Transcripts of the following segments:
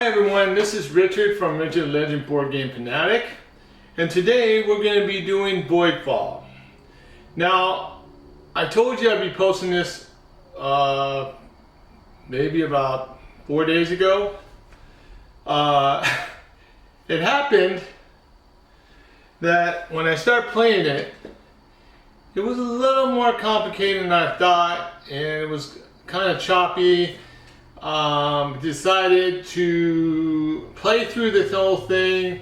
Hi everyone, this is Richard from Richard Legend Board Game Fanatic, and today we're going to be doing Voidfall. Now, I told you I'd be posting this maybe about 4 days ago. It happened that when I started playing it, it was a little more complicated than I thought, and it was kind of choppy. Decided to play through this whole thing,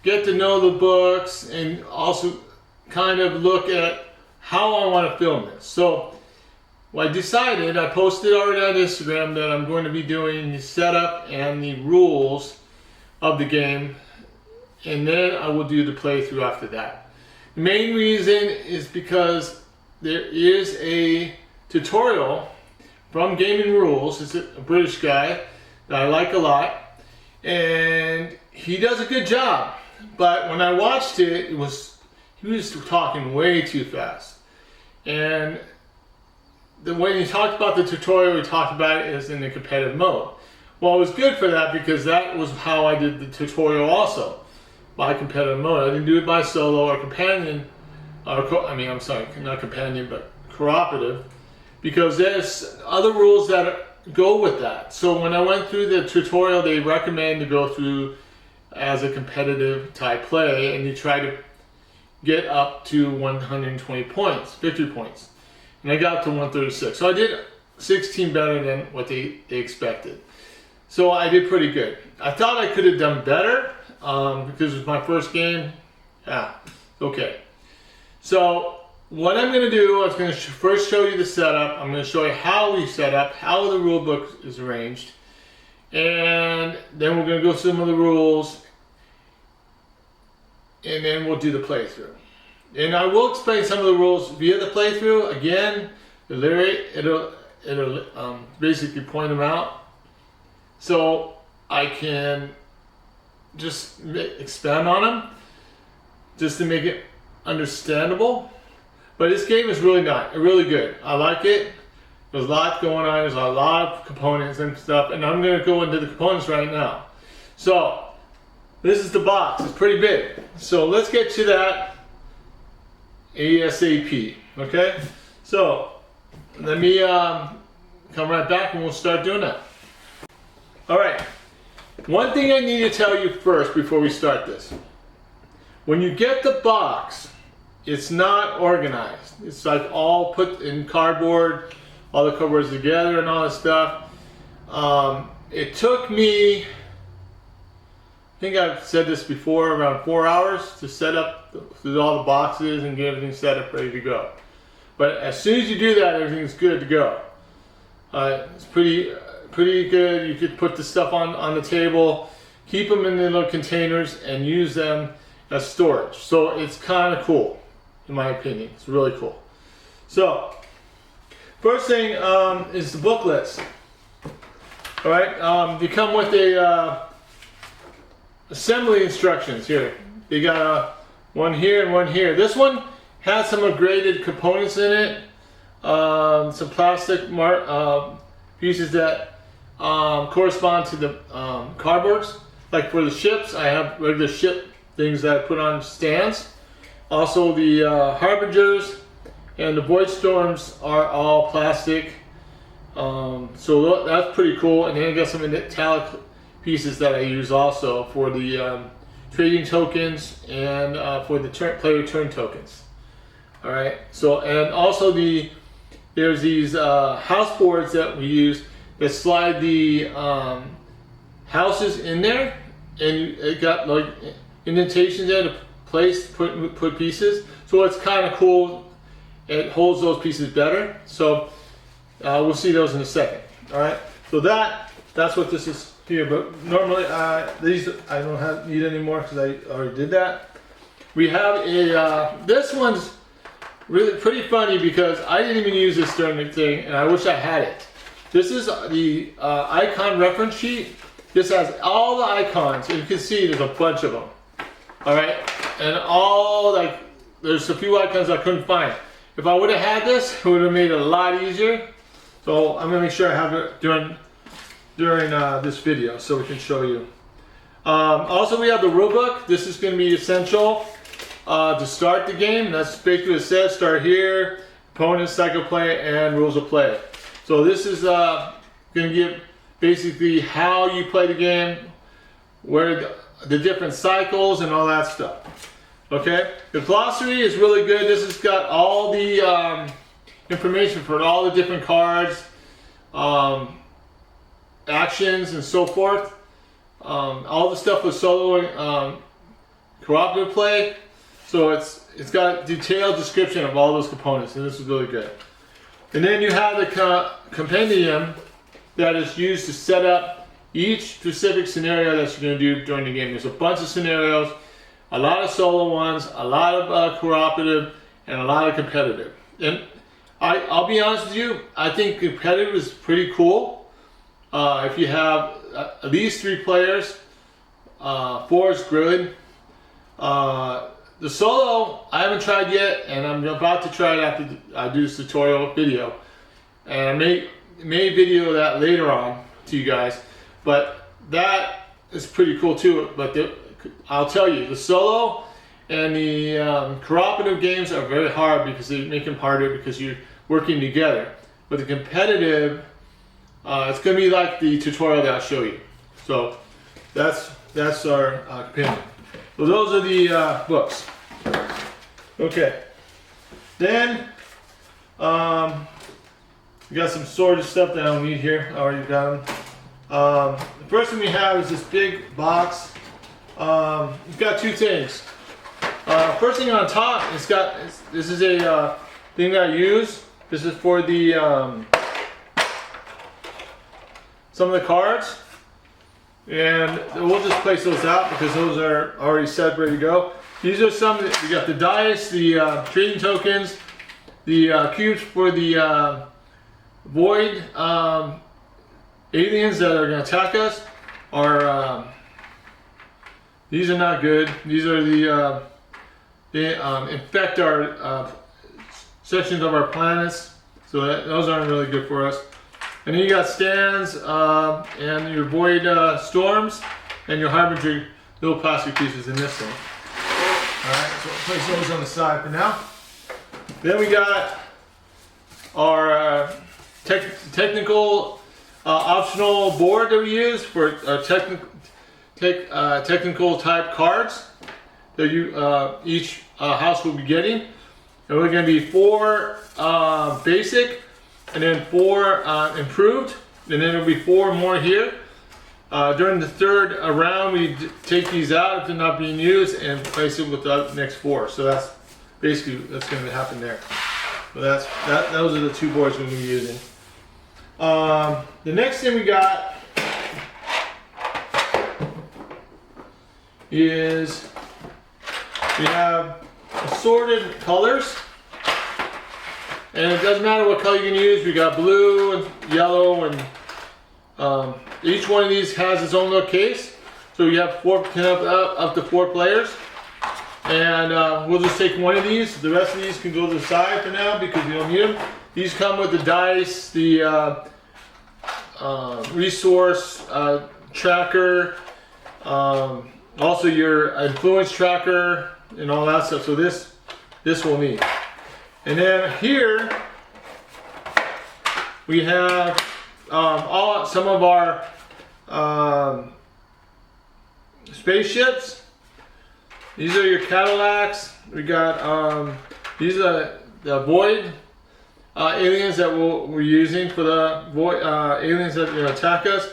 get to know the books, and also kind of look at how I want to film this. So I decided, I posted already on Instagram, that I'm going to be doing the setup and the rules of the game, and then I will do the playthrough after that. The main reason is because there is a tutorial from Gaming Rules. It's a British guy that I like a lot, and he does a good job. But when I watched it, he was talking way too fast. And when he talked about the tutorial, he talked about it as in the competitive mode. Well, it was good for that because that was how I did the tutorial also, by competitive mode. I didn't do it by solo or companion, not companion, but cooperative. Because there's other rules that go with that. So when I went through the tutorial, they recommend to go through as a competitive type play, and you try to get up to 120 points, victory points. And I got to 136. So I did 16 better than what they expected. So I did pretty good. I thought I could have done better because it was my first game. Okay. So what I'm going to do, I was going to first show you the setup. I'm going to show you how we set up, how the rule book is arranged, and then we're going to go through some of the rules, and then we'll do the playthrough. And I will explain some of the rules via the playthrough. Again, it'll basically point them out, so I can just expand on them, just to make it understandable. But this game is really good. I like it. There's a lot going on. There's a lot of components and stuff. And I'm going to go into the components right now. So, this is the box. It's pretty big. So, let's get to that ASAP. Okay? So, let me come right back and we'll start doing that. Alright. One thing I need to tell you first before we start this. When you get the box, it's not organized. It's like all put in cardboard, all the cardboards together and all that stuff. It took me, I think I've said this before, around 4 hours to set up all the boxes and get everything set up, ready to go. But as soon as you do that, everything's good to go. It's pretty good. You could put the stuff on the table, keep them in the little containers, and use them as storage. So it's kind of cool. In my opinion, it's really cool. So, first thing is the booklets. All right, they come with a assembly instructions here. They got one here and one here. This one has some graded components in it, some plastic pieces that correspond to the cardboards. Like for the ships, I have regular ship things that I put on stands. Also, the Harbingers and the Void Storms are all plastic, so that's pretty cool. And then I got some metallic pieces that I use also for the trading tokens and for the player turn tokens. All right. So, and also there's these house boards that we use that slide the houses in there, and it got like indentations there to place put pieces, so it's kind of cool. It holds those pieces better. So we'll see those in a second. All right. So that's what this is here. But normally these I don't need anymore because I already did that. We have a this one's really pretty funny because I didn't even use this during the thing, and I wish I had it. This is the icon reference sheet. This has all the icons, and you can see there's a bunch of them. All right. And there's a few icons I couldn't find. If I would have had this, it would have made it a lot easier. So I'm going to make sure I have it during during this video so we can show you. Also, we have the rulebook. This is going to be essential to start the game. That's basically what it says. Start here, opponents, cycle play, and rules of play. So this is going to give basically how you play the game, where the different cycles and all that stuff. Okay, the glossary is really good. This has got all the information for all the different cards, actions, and so forth. All the stuff with solo and cooperative play. So it's got a detailed description of all those components, and this is really good. And then you have the compendium that is used to set up each specific scenario that you're going to do during the game. There's a bunch of scenarios, a lot of solo ones, a lot of cooperative, and a lot of competitive. And I'll be honest with you, I think competitive is pretty cool. If you have at least 3 players, 4 is good. The solo, I haven't tried yet, and I'm about to try it after I do this tutorial video. And I may video that later on to you guys, but that is pretty cool too. But I'll tell you, the solo and the cooperative games are very hard because they make them harder because you're working together. But the competitive, it's going to be like the tutorial that I'll show you. So that's our companion. So those are the books. Okay. Then we got some sorted stuff that I don't need here. I already got them. The first thing we have is this big box. It's got 2 things. First thing on top, this is a thing that I use. This is for the some of the cards, and we'll just place those out because those are already set, ready to go. These are some. We got the dice, the trading tokens, the cubes for the void aliens that are going to attack us. These are not good. These are they infect our sections of our planets, so those aren't really good for us. And then you got stands and your void storms and your harbinger little plastic pieces in this thing. Alright, so we'll place those on the side for now. Then we got our technical optional board that we use for technical type cards that each house will be getting. And we're going to be 4 basic, and then 4 improved, and then there'll be 4 more here. During the 3rd round, we take these out if they're not being used and place it with the next 4. So that's basically that's going to happen there. So those are the 2 boards we're going to be using. The next thing we got is we have assorted colors, and it doesn't matter what color you can use. We got blue and yellow, and each one of these has its own little case. So you have up to 4 players, and we'll just take one of these. The rest of these can go to the side for now because we don't need them. These come with the dice, the resource tracker, also your influence tracker, and all that stuff. So this we'll need. And then here we have some of our spaceships. These are your Cadillacs. We got these are the void aliens that we're using for the void aliens that attack us.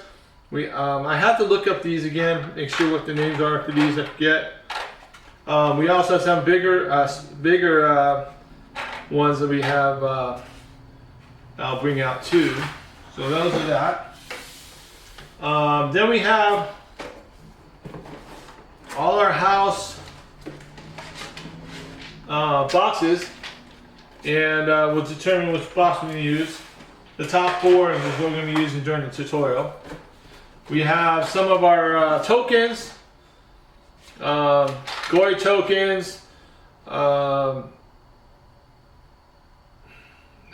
I have to look up these again, make sure what the names are for these. I forget. We also have some bigger ones that we have. I'll bring out too. So those are that. Then we have all our house boxes, and we'll determine which box we're going to use. The top 4 is what we're going to be using during the tutorial. We have some of our tokens, Gory tokens,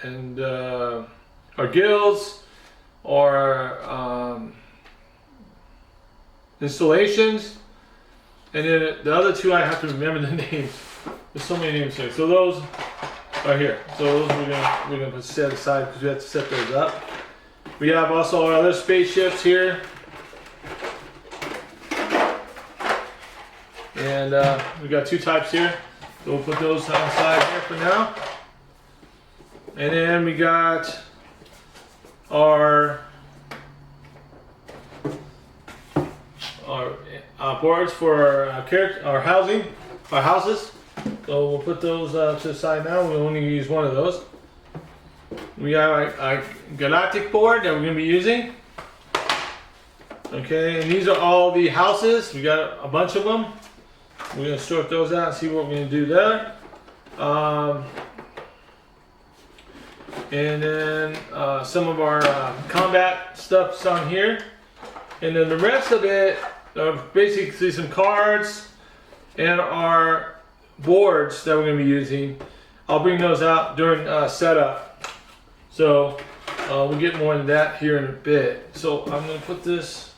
and our guilds, or installations, and then the other two I have to remember the names. There's so many names here. So those are here. So those we're gonna set aside because we have to set those up. We have also our other spaceships here, and we got two types here. So we'll put those on the side here for now. And then we got our boards for our houses. So we'll put those to the side now. We'll only use one of those. We have our galactic board that we're going to be using. Okay, and these are all the houses. We got a bunch of them. We're going to sort those out and see what we're going to do there. And then some of our combat stuff's on here. And then the rest of it are basically some cards and our boards that we're going to be using. I'll bring those out during setup. So we'll get more into that here in a bit. So I'm going to put this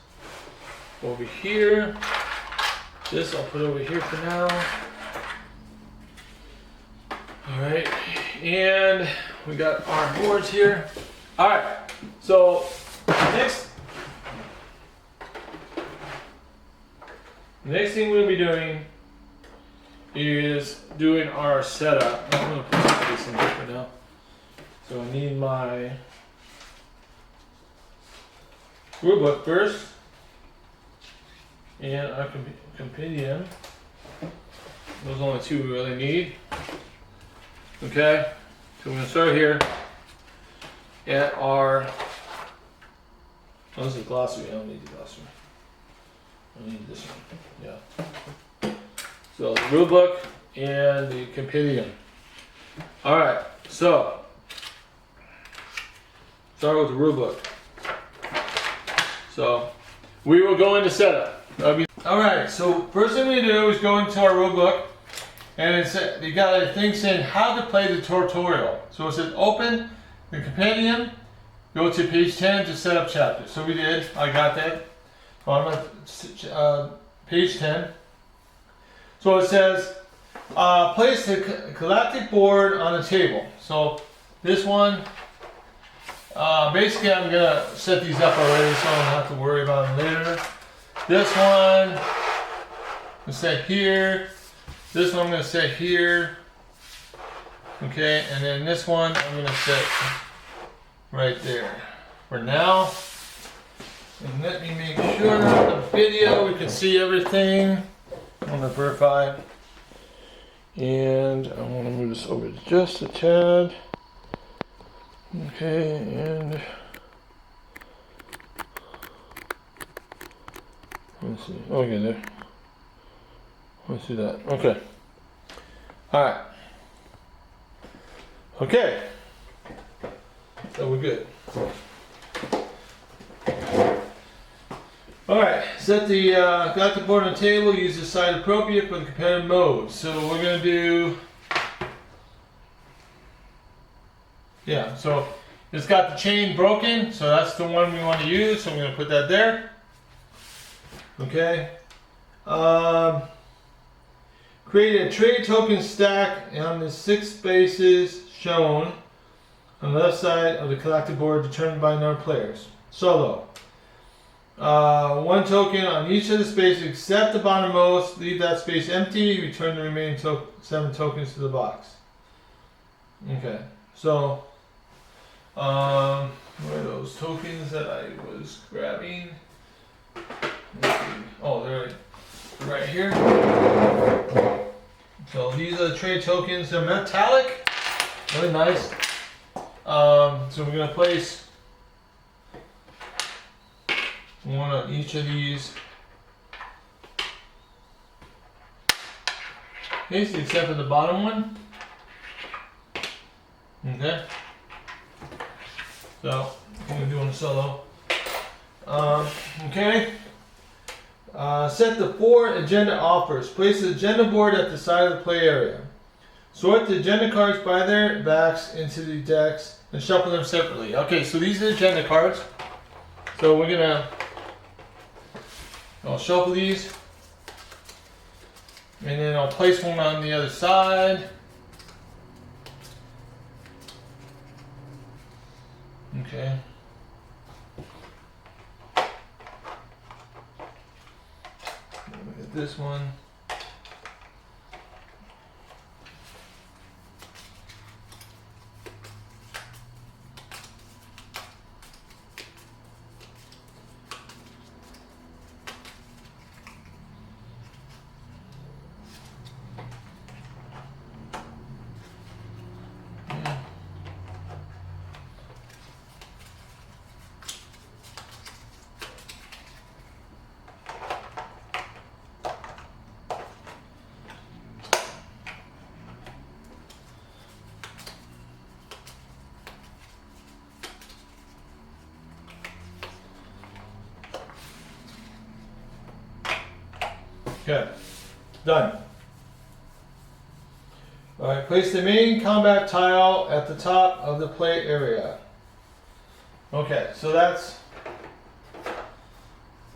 over here. This I'll put over here for now. Alright, and we got our boards here. Alright, so next thing we'll be doing is doing our setup. I'm going to put this in here for now. So I need my rulebook first, and our compendium. Those are only two we really need. Okay, so we're going to start here at our, oh, this is a glossary. I don't need the glossary. I need this one. Yeah. So the rule book and the compendium. Alright, so start with the rule book. So we will go into setup. Alright, so first thing we do is go into our rule book, and you got a thing saying how to play the tutorial. So it says open the compendium, go to page 10 to set up chapter. So we did, I got that. So I'm on page 10. So it says place the galactic board on the table. So this one, basically I'm gonna set these up already so I don't have to worry about them later. This one, I'm gonna set here. This one I'm gonna set here. Okay, and then this one I'm gonna set right there. For now, and let me make sure on the video we can see everything. I'm gonna verify. And I want to move this over just a tad. Okay, and let's see. Okay, there. Let's see that. Okay. Alright. Okay. So we're good. Alright, set the galactic board on the table, use the side appropriate for the competitive mode. So we're going to do, yeah, so it's got the chain broken, so that's the one we want to use, so I'm going to put that there. Okay. Create a trade token stack on the 6 spaces shown on the left side of the galactic board determined by number of players. Solo. 1 token on each of the spaces except the bottommost. Leave that space empty. Return the remaining 7 tokens to the box. Okay, so where are those tokens that I was grabbing? Oh, they're right here. So these are the trade tokens. They're metallic, really nice. So we're gonna place one on each of these. Basically, except for the bottom one. Okay. So, I'm going to do on solo. Okay. Set the 4 agenda offers. Place the agenda board at the side of the play area. Sort the agenda cards by their backs into the decks and shuffle them separately. Okay, so these are the agenda cards. So we're going to I'll shuffle these. And then I'll place one on the other side. Okay. Look at this one. Okay, done. All right, place the main combat tile at the top of the plate area. Okay, so that's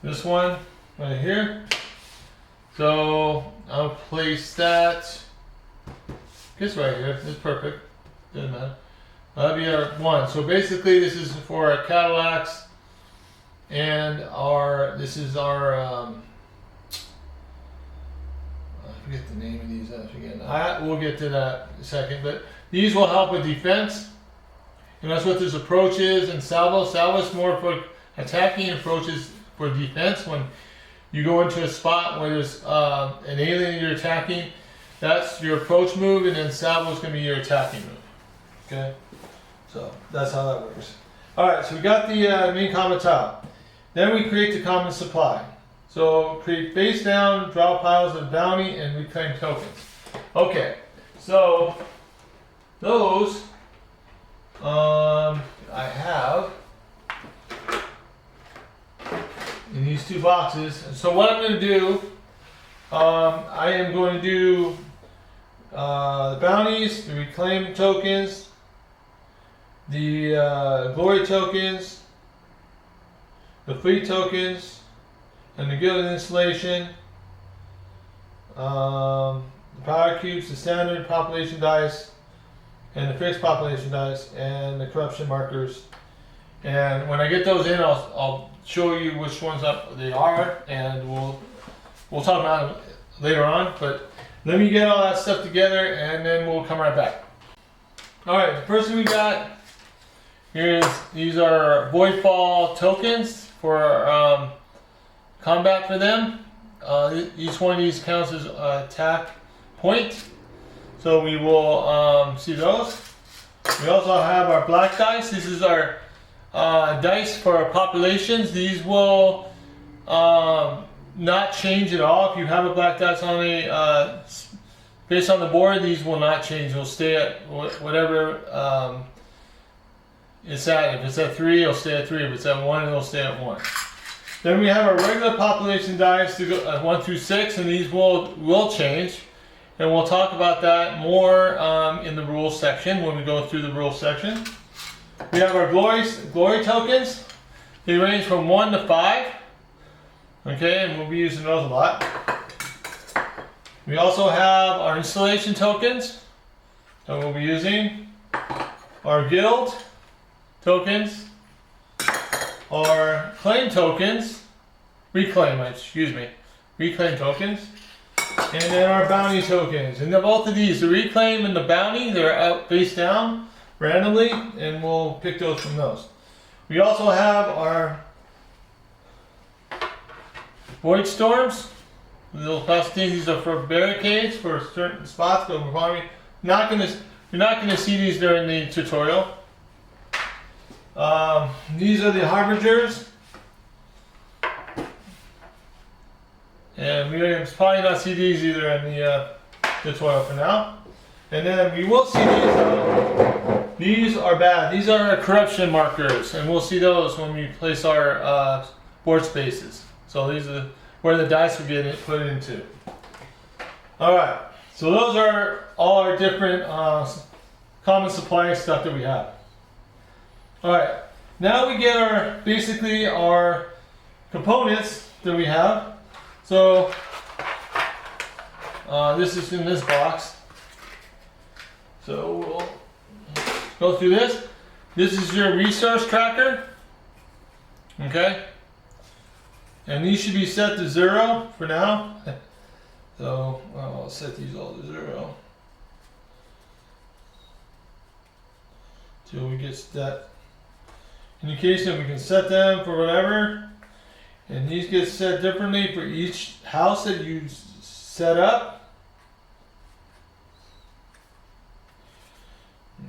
this one right here. So I'll place that, just right here, it's perfect, doesn't matter. That'll be our one. So basically this is for our Cadillacs and this is our, I forget the name of these, we'll get to that in a second, but these will help with defense. And that's what this approach is. And salvo is more for attacking, approaches for defense. When you go into a spot where there's an alien you're attacking, that's your approach move, and then salvo is going to be your attacking move. Okay, so that's how that works. All right, so we got the main combat tile. Then we create the common supply. So create face down, draw piles of bounty, and reclaim tokens. Okay, so those I have in these two boxes. And so what I'm going to do, I am going to do the bounties, the reclaim tokens, the glory tokens, the fleet tokens, and the gilded installation, the power cubes, the standard population dice, and the fixed population dice, and the corruption markers. And when I get those in, I'll show you which ones they are, and we'll talk about it later on. But let me get all that stuff together, and then we'll come right back. All right, the first thing we got is these are Voidfall tokens for combat for them. Each one of these counts as an attack point. So we will see those. We also have our black dice. This is our dice for our populations. These will not change at all. If you have a black dice on a based on the board, these will not change. They'll stay at whatever it's at. If it's at 3, it'll stay at 3. If it's at 1, it'll stay at 1. Then we have our regular population dice to go 1 through 6, and these will change, and we'll talk about that more in the rules section when we go through the rules section. We have our glory tokens. They range from 1 to 5. Okay, and we'll be using those a lot. We also have our installation tokens that we'll be using. Our guild tokens. Our reclaim tokens, and then our bounty tokens. And both of these, the reclaim and the bounty, they're out face down randomly, and we'll pick those from those. We also have our void storms. Little plastic things. These are for barricades for certain spots, but we're probably you're not gonna see these during the tutorial. These are the harbingers, and we'll probably not see these either in the tutorial for now. And then we will see these. These are bad. These are our corruption markers, and we'll see those when we place our board spaces. So these are where the dice will get put into. All right. So those are all our different common supply stuff that we have. All right, now we get basically our components that we have. So this is in this box. So we'll go through this. This is your resource tracker. Okay. And these should be set to 0 for now. So I'll set these all to 0. Till we get that indication we can set them for whatever. And these get set differently for each house that you set up.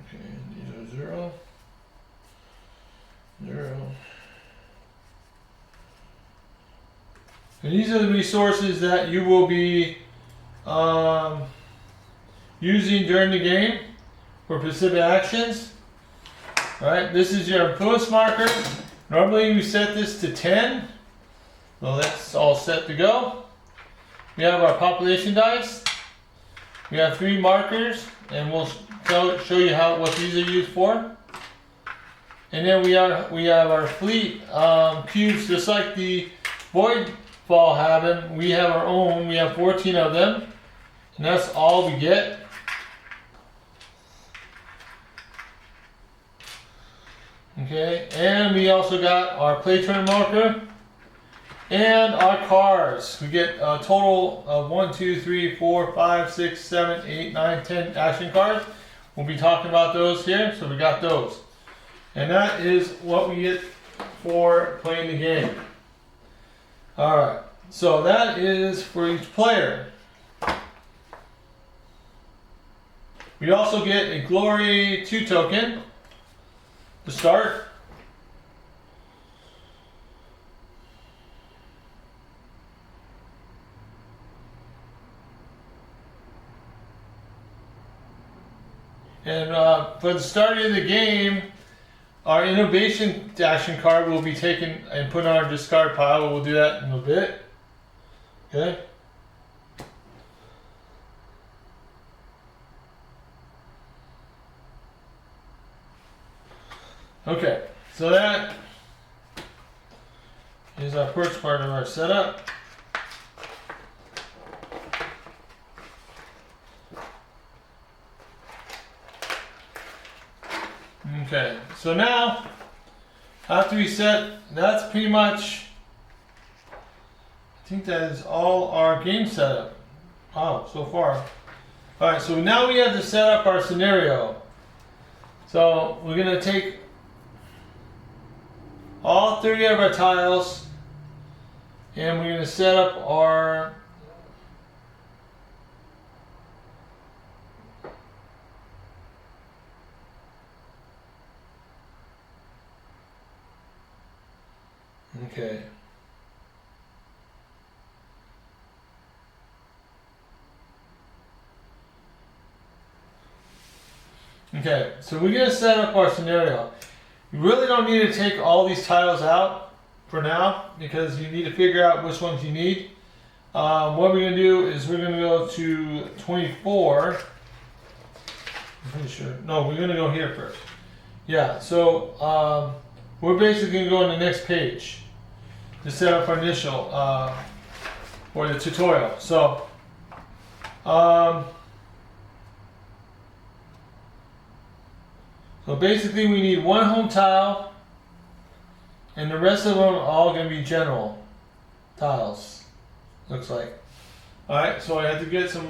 Okay, these are 0, 0. And these are the resources that you will be using during the game for specific actions. Alright, this is your influence marker. Normally we set this to 10. Well, that's all set to go. We have our population dice. We have 3 markers, and we'll show you what these are used for. And then we have our fleet cubes, just like the Void Ball have them. We have our own. We have 14 of them, and that's all we get. Okay, and we also got our play turn marker and our cards. We get a total of 1, 2, 3, 4, 5, 6, 7, 8, 9, 10 action cards. We'll be talking about those here, so we got those. And that is what we get for playing the game. Alright, so that is for each player. We also get a Glory 2 token to start. And for the start of the game, our innovation action card will be taken and put on our discard pile. We'll do that in a bit. Okay. Okay, so that is our first part of our setup. Okay, so now after we set, that's pretty much, I think that is all our game setup. Wow, so far. Alright, so now we have to set up our scenario. So we're going to take all 30 of our tiles and we're going to set up our okay. Okay, so we're going to set up our scenario. You really don't need to take all these tiles out for now because you need to figure out which ones you need. What we're going to do is we're going to go to 24. I'm pretty sure. No, we're going to go here first. Yeah, so we're basically going to go on the next page to set up our initial for the tutorial. So so basically we need 1 home tile and the rest of them are all going to be general tiles, looks like. Alright, so I have to get some,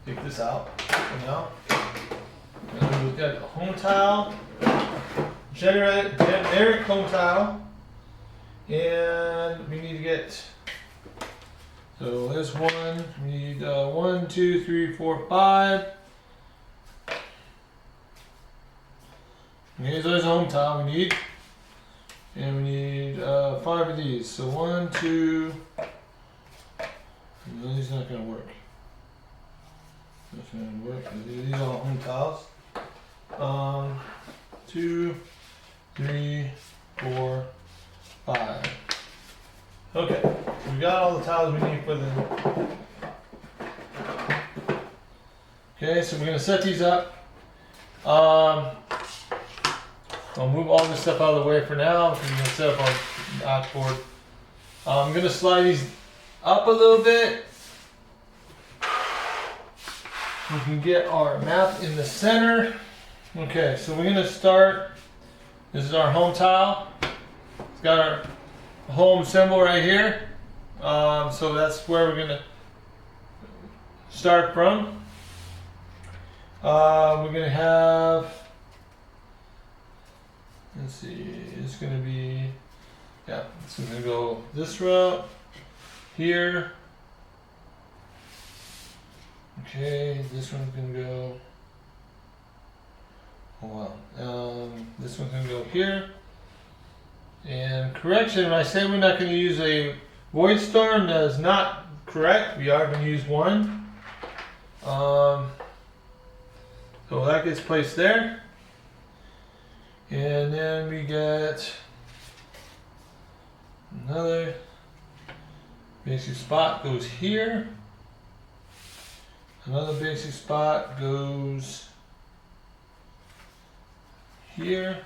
take this out for now. And we've got a home tile, generic home tile, and we need to get, so there's one, we need 1, 2, 3, 4, 5. Okay, so there's a home tile we need. And we need 5 of these. So 1, 2. No, these are not going to work. That's not going to work. These are all home tiles. 2, 3, 4, 5. Okay, so we got all the tiles we need for the. Okay, so we're going to set these up. I'll move all this stuff out of the way for now because we're going to set up our dashboard. I'm going to slide these up a little bit. We can get our map in the center. Okay, so we're gonna start. This is our home tile. It's got our home symbol right here. So that's where we're gonna start from. We're gonna have, let's see, it's gonna be, yeah, so we're gonna go this route here. Okay, this one's gonna go, oh wow, this one's gonna go here. And correction, when I say we're not gonna use a void storm, that is not correct. We are gonna use one. So that gets placed there. And then we get another basic spot goes here. Another basic spot goes here.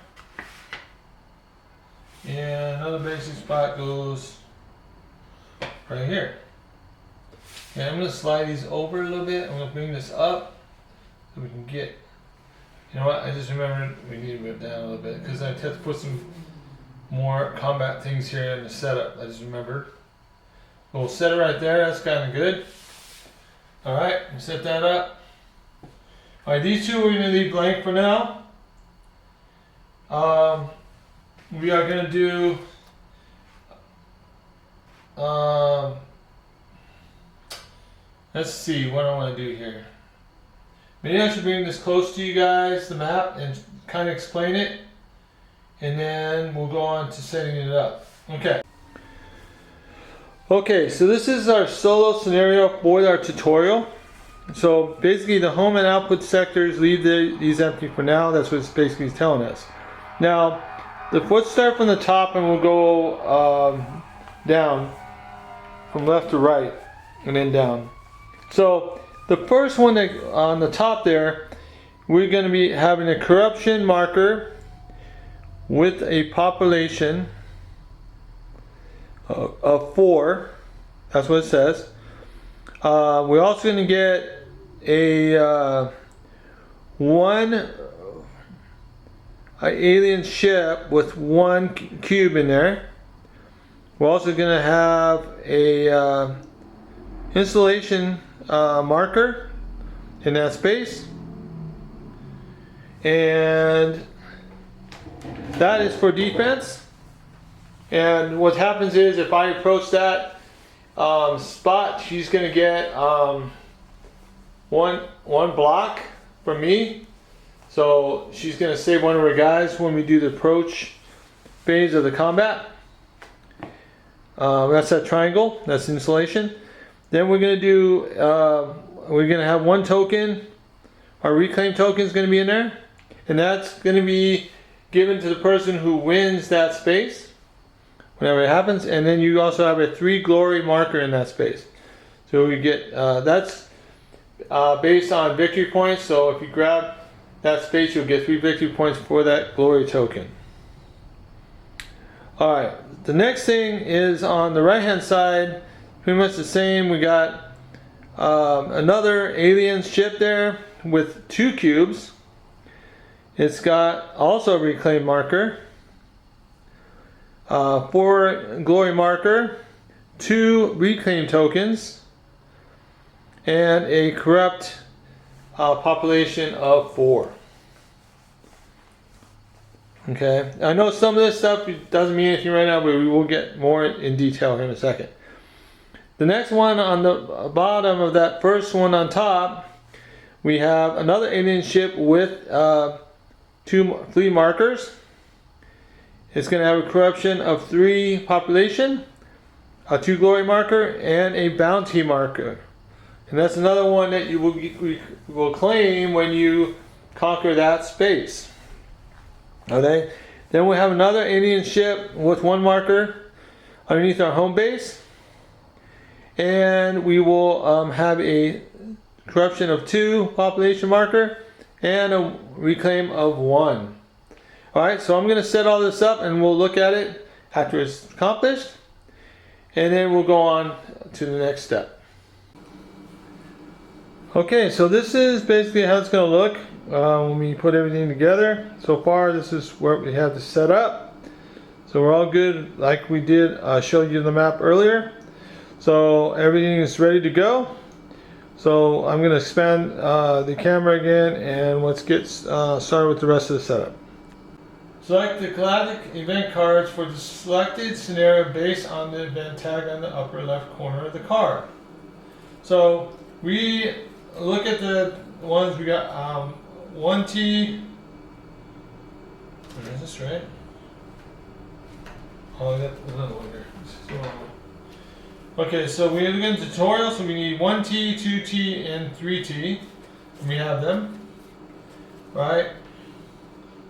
And another basic spot goes right here. And I'm going to slide these over a little bit. I'm going to bring this up so we can get, you know what, I just remembered we need to move down a little bit because I have to put some more combat things here in the setup. I just remembered. We'll set it right there. That's kind of good. Alright, set that up. Alright, these two we're going to leave blank for now. We are going to do let's see what I want to do here. Maybe I should bring this close to you guys, the map, and kind of explain it. And then we'll go on to setting it up. Okay. Okay, so this is our solo scenario for our tutorial. So basically the home and output sectors, leave these empty for now. That's what it's basically telling us. Now, let's start from the top and we'll go down from left to right and then down. So the first one that, on the top there, we're going to be having a corruption marker with a population of 4. That's what it says. We're also going to get a one alien ship with 1 cube in there. We're also going to have a installation marker in that space, and that is for defense. And what happens is if I approach that spot, she's going to get one block from me. So she's going to save one of her guys when we do the approach phase of the combat. That's that triangle. That's insulation. Then we're going to do, we're going to have 1 token. Our reclaim token is going to be in there. And that's going to be given to the person who wins that space, whenever it happens. And then you also have a 3 glory marker in that space. So we get, that's based on victory points. So if you grab that space, you'll get 3 victory points for that glory token. Alright, the next thing is on the right hand side, pretty much the same. We got another alien ship there with 2 cubes. It's got also a reclaim marker, 4 glory marker, 2 reclaim tokens, and a corrupt population of 4. Okay, I know some of this stuff doesn't mean anything right now, but we will get more in detail here in a second. The next one on the bottom of that first one on top, we have another alien ship with 2 fleet markers. It's going to have a corruption of 3 population, a 2 glory marker, and a bounty marker. And that's another one that you will claim when you conquer that space. Okay. Then we have another alien ship with 1 marker underneath our home base. And we will have a corruption of 2 population marker and a reclaim of 1. Alright, so I'm going to set all this up and we'll look at it after it's accomplished. and then we'll go on to the next step. Okay, so this is basically how it's going to look when we put everything together. So far, this is where we have this set up. So we're all good, like we did show you the map earlier. So everything is ready to go. So I'm going to expand the camera again, and let's get started with the rest of the setup. Select the Galactic event cards for the selected scenario based on the event tag on the upper left corner of the card. So we look at the ones we got. 1T. Where is this, right? Oh, I got another one here. Okay, so we're looking at tutorial, so we need 1T, 2T, and 3T. We have them. Right?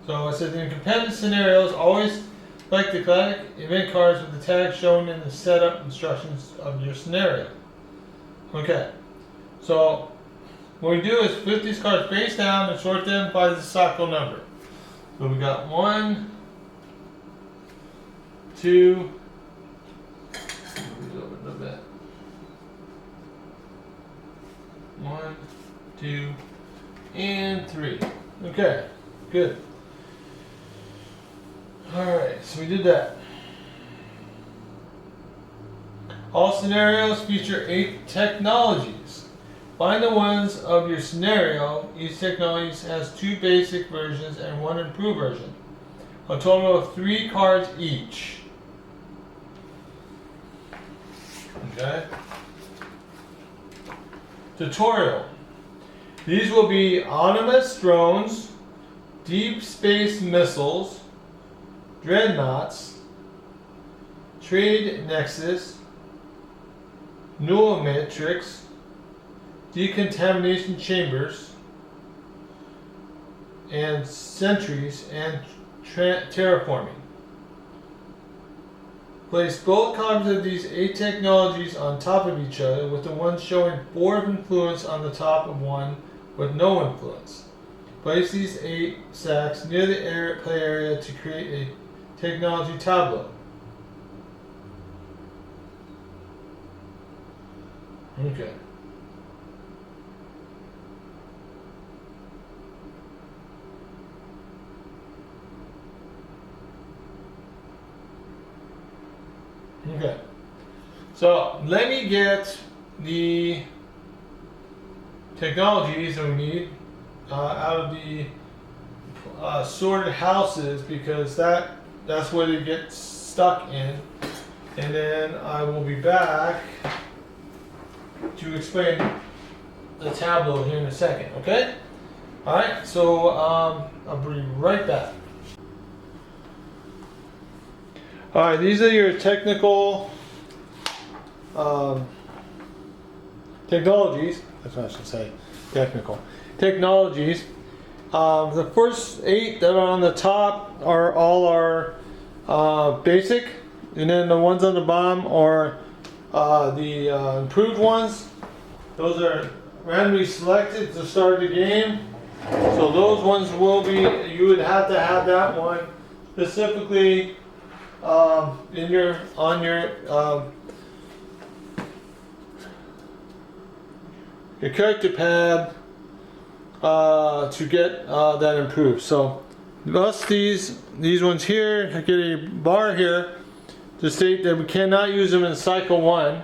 So it says in competitive scenarios, always select the Galactic event cards with the tag shown in the setup instructions of your scenario. Okay, so what we do is flip these cards face down and sort them by the cycle number. So we got 1, 2, 1, 2, and 3. Okay, good. Alright, so we did that. All scenarios feature 8 technologies. Find the ones of your scenario. Each technology has 2 basic versions and 1 improved version. A total of 3 cards each. Okay. Tutorial. These will be autonomous drones, deep space missiles, dreadnoughts, trade nexus, nullmatrix, decontamination chambers, and sentries, and terraforming. Place both copies of these 8 technologies on top of each other, with the one showing 4 of influence on the top of one with no influence. Place these 8 sacks near the play area to create a technology tableau. Okay. Okay, so let me get the technologies that we need out of the sorted houses, because that's where they get stuck in, and then I will be back to explain the tableau here in a second. Okay? All right. So I'll be right back. All right, these are your technical technologies. That's what I should say. Technical technologies. The first 8 that are on the top are all our basic, and then the ones on the bottom are the improved ones. Those are randomly selected to start the game. So those ones will be. You would have to have that one specifically. On your character pad to get that improved. So thus these ones here, I get a bar here to state that we cannot use them in cycle 1.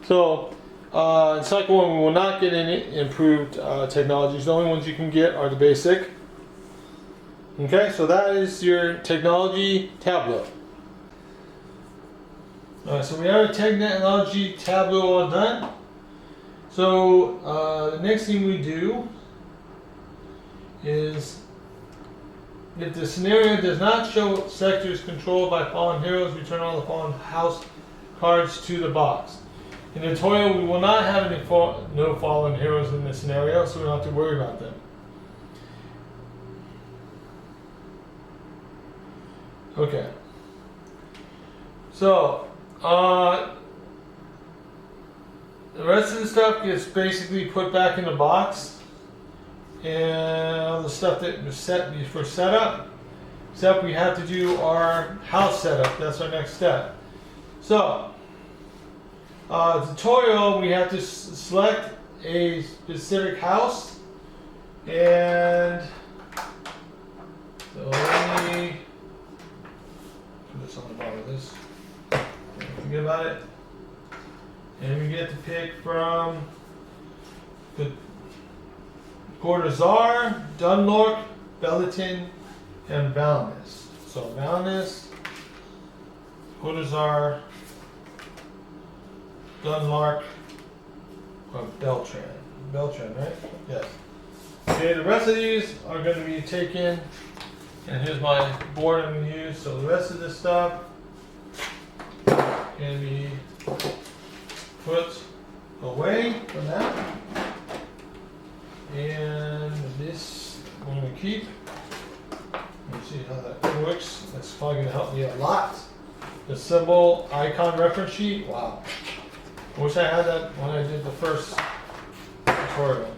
So in cycle 1 we will not get any improved technologies. The only ones you can get are the basic. Okay, so that is your technology tableau. So we have a technology tableau all done. So the next thing we do is, if the scenario does not show sectors controlled by fallen heroes, return all the fallen house cards to the box. In the tutorial, we will not have any no fallen heroes in this scenario, so we don't have to worry about them. Okay. So the rest of the stuff gets basically put back in the box, and all the stuff that was set for setup. Except we have to do our house setup. That's our next step. So tutorial, we have to select a specific house, and so let me put this on the bottom of this. Forget about it. And we get to pick from the Cortazar, Dunlork, Belleton, and Valness. So Valness, Cortazar, Dunlork, or Beltran. Beltran, right? Yes. Okay, the rest of these are going to be taken, and here's my board I'm going to use. So the rest of this stuff can be put away from that. And this I'm going to keep. Let me see how that works. That's probably going to help me a lot. The symbol icon reference sheet. Wow. I wish I had that when I did the first tutorial.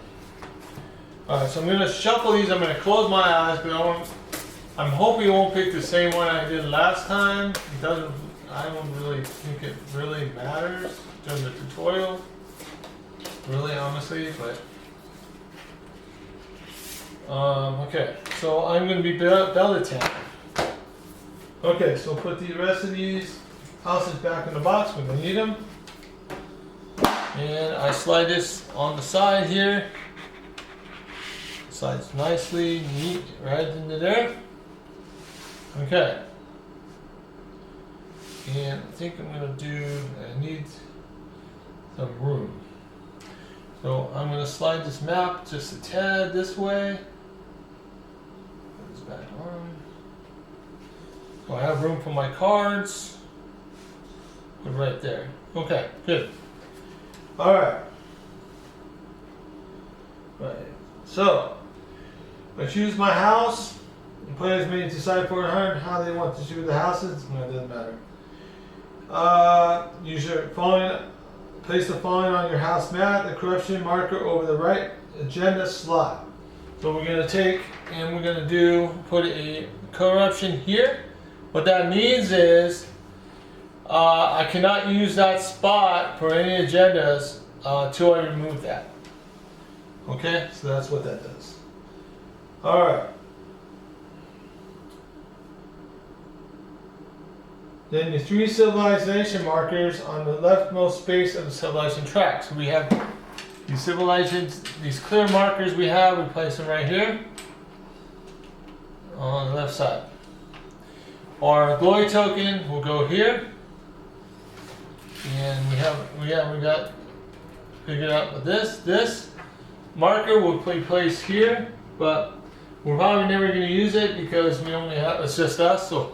Alright, so I'm going to shuffle these. I'm going to close my eyes, but I'm hoping it won't pick the same one I did last time. It doesn't. I don't really think it really matters during the tutorial. Really, honestly, but. Okay, so I'm going to be Belleton. Okay, so put the rest of these houses back in the box when we need them. And I slide this on the side here. Slides nicely, neat, right into there. Okay. And I think I'm going to I need some room. So I'm going to slide this map just a tad this way. Put this back on. So I have room for my cards. Put it right there. Okay, good. Alright. Right. So, I choose my house. The players may decide for how they want to choose the houses. No, it doesn't matter. Use your place the following on your house mat, the corruption marker over the right agenda slot. So we're going to take and we're going to put a corruption here. What that means is I cannot use that spot for any agendas till I remove that. Okay, so that's what that does. Alright. Then your 3 civilization markers on the leftmost space of the civilization track. So we have these civilizations, these clear markers we place them right here on the left side. Our glory token will go here. And we got figured out with this marker will be placed here, but we're probably never going to use it because we only have, it's just us, so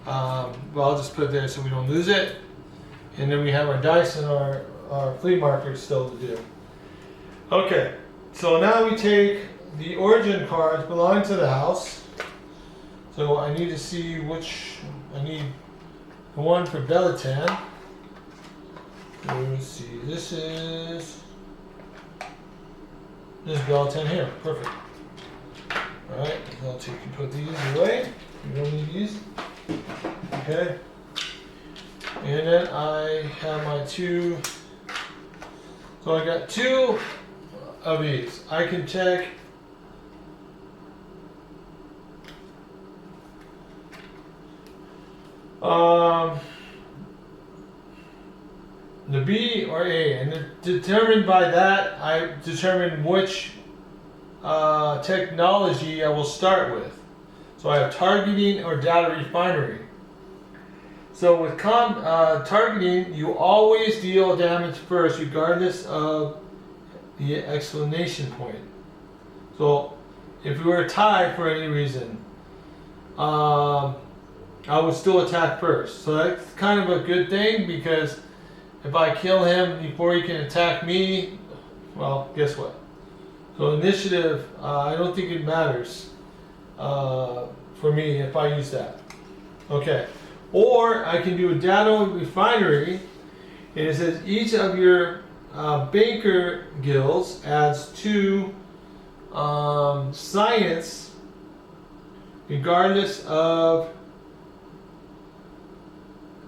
well, I'll just put it there so we don't lose it. And then we have our dice and our flea markers still to do. Okay, so now we take the origin cards belonging to the house. So I need to see I need the one for Belleton. Let's see, this is Belleton here, perfect. Alright, I'll take and put these away. We don't need these. Okay. And then I have my 2. So I got 2 of these. I can check the B or A, and determined by that, I determine which technology I will start with. So I have targeting or data refinery. So with targeting, you always deal damage first, regardless of the exclamation point. So if we were tied for any reason, I would still attack first. So that's kind of a good thing, because if I kill him before he can attack me, well, guess what? So initiative, I don't think it matters for me if I use that. Okay. Or I can do a data refinery, and it says each of your banker guilds adds 2 science, regardless of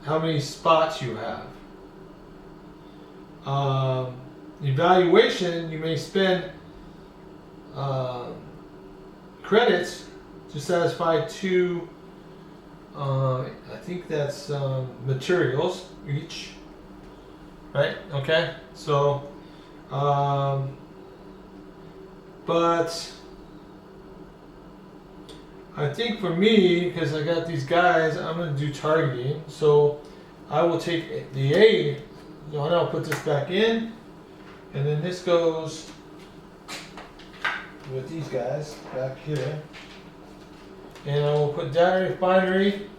how many spots you have. evaluation, you may spend credits to satisfy 2, I think that's materials each, right? Okay, so, but I think for me, because I got these guys, I'm going to do targeting, so I will take the A, and I'll put this back in, and then this goes with these guys back here. And I will put data refinery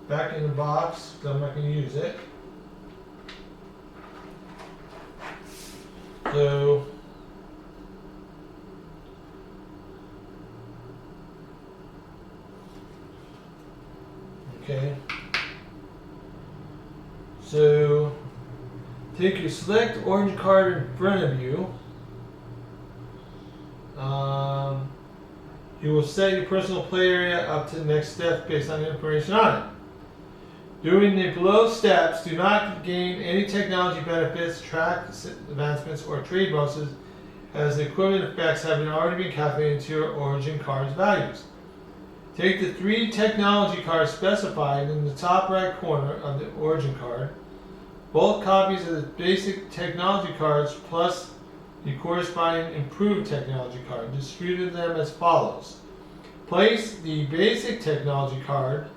back in the box, because I'm not going to use it. So, okay. So, take your select orange card in front of you. You will set your personal play area up to the next step based on the information on it. During the below steps, do not gain any technology benefits, track advancements, or trade bonuses, as the equivalent effects have already been calculated into your origin card's values. Take the 3 technology cards specified in the top right corner of the origin card, both copies of the basic technology cards plus the corresponding improved technology card. Distribute them as follows. Place the basic technology card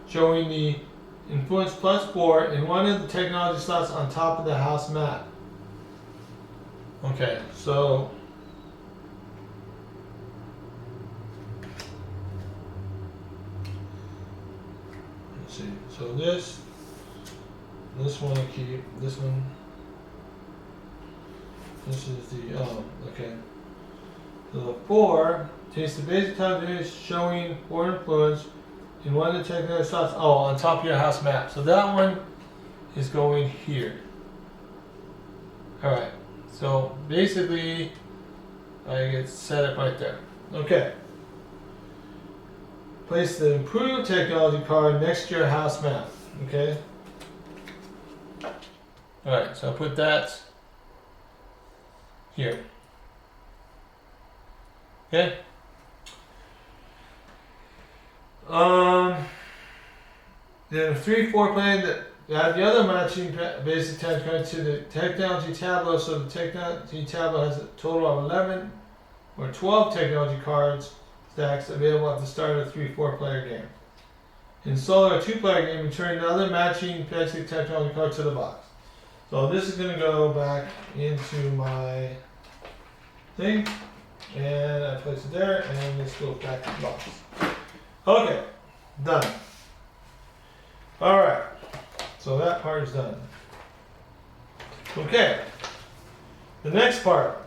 showing the influence +4 in one of the technology slots on top of the house map. Okay, so let's see. So this one I keep, this one. This is the, okay. So the 4 takes the basic technology showing 4 influence in one of the technology slots, on top of your house map. So that one is going here. Alright, so basically I get set up right there. Okay. Place the improved technology card next to your house map. Okay. Alright, so I'll put that here. Okay. The 3-4 plan that add the other matching basic technology to the technology tableau. So the technology tableau has a total of 11 or 12 technology cards stacks available at the start of the 3-4 player game. In solo or 2-player game, return another matching basic technology card to the box. So this is going to go back into my thing, and I place it there, and this goes back in the box. Okay, done. Alright, so that part is done. Okay, the next part.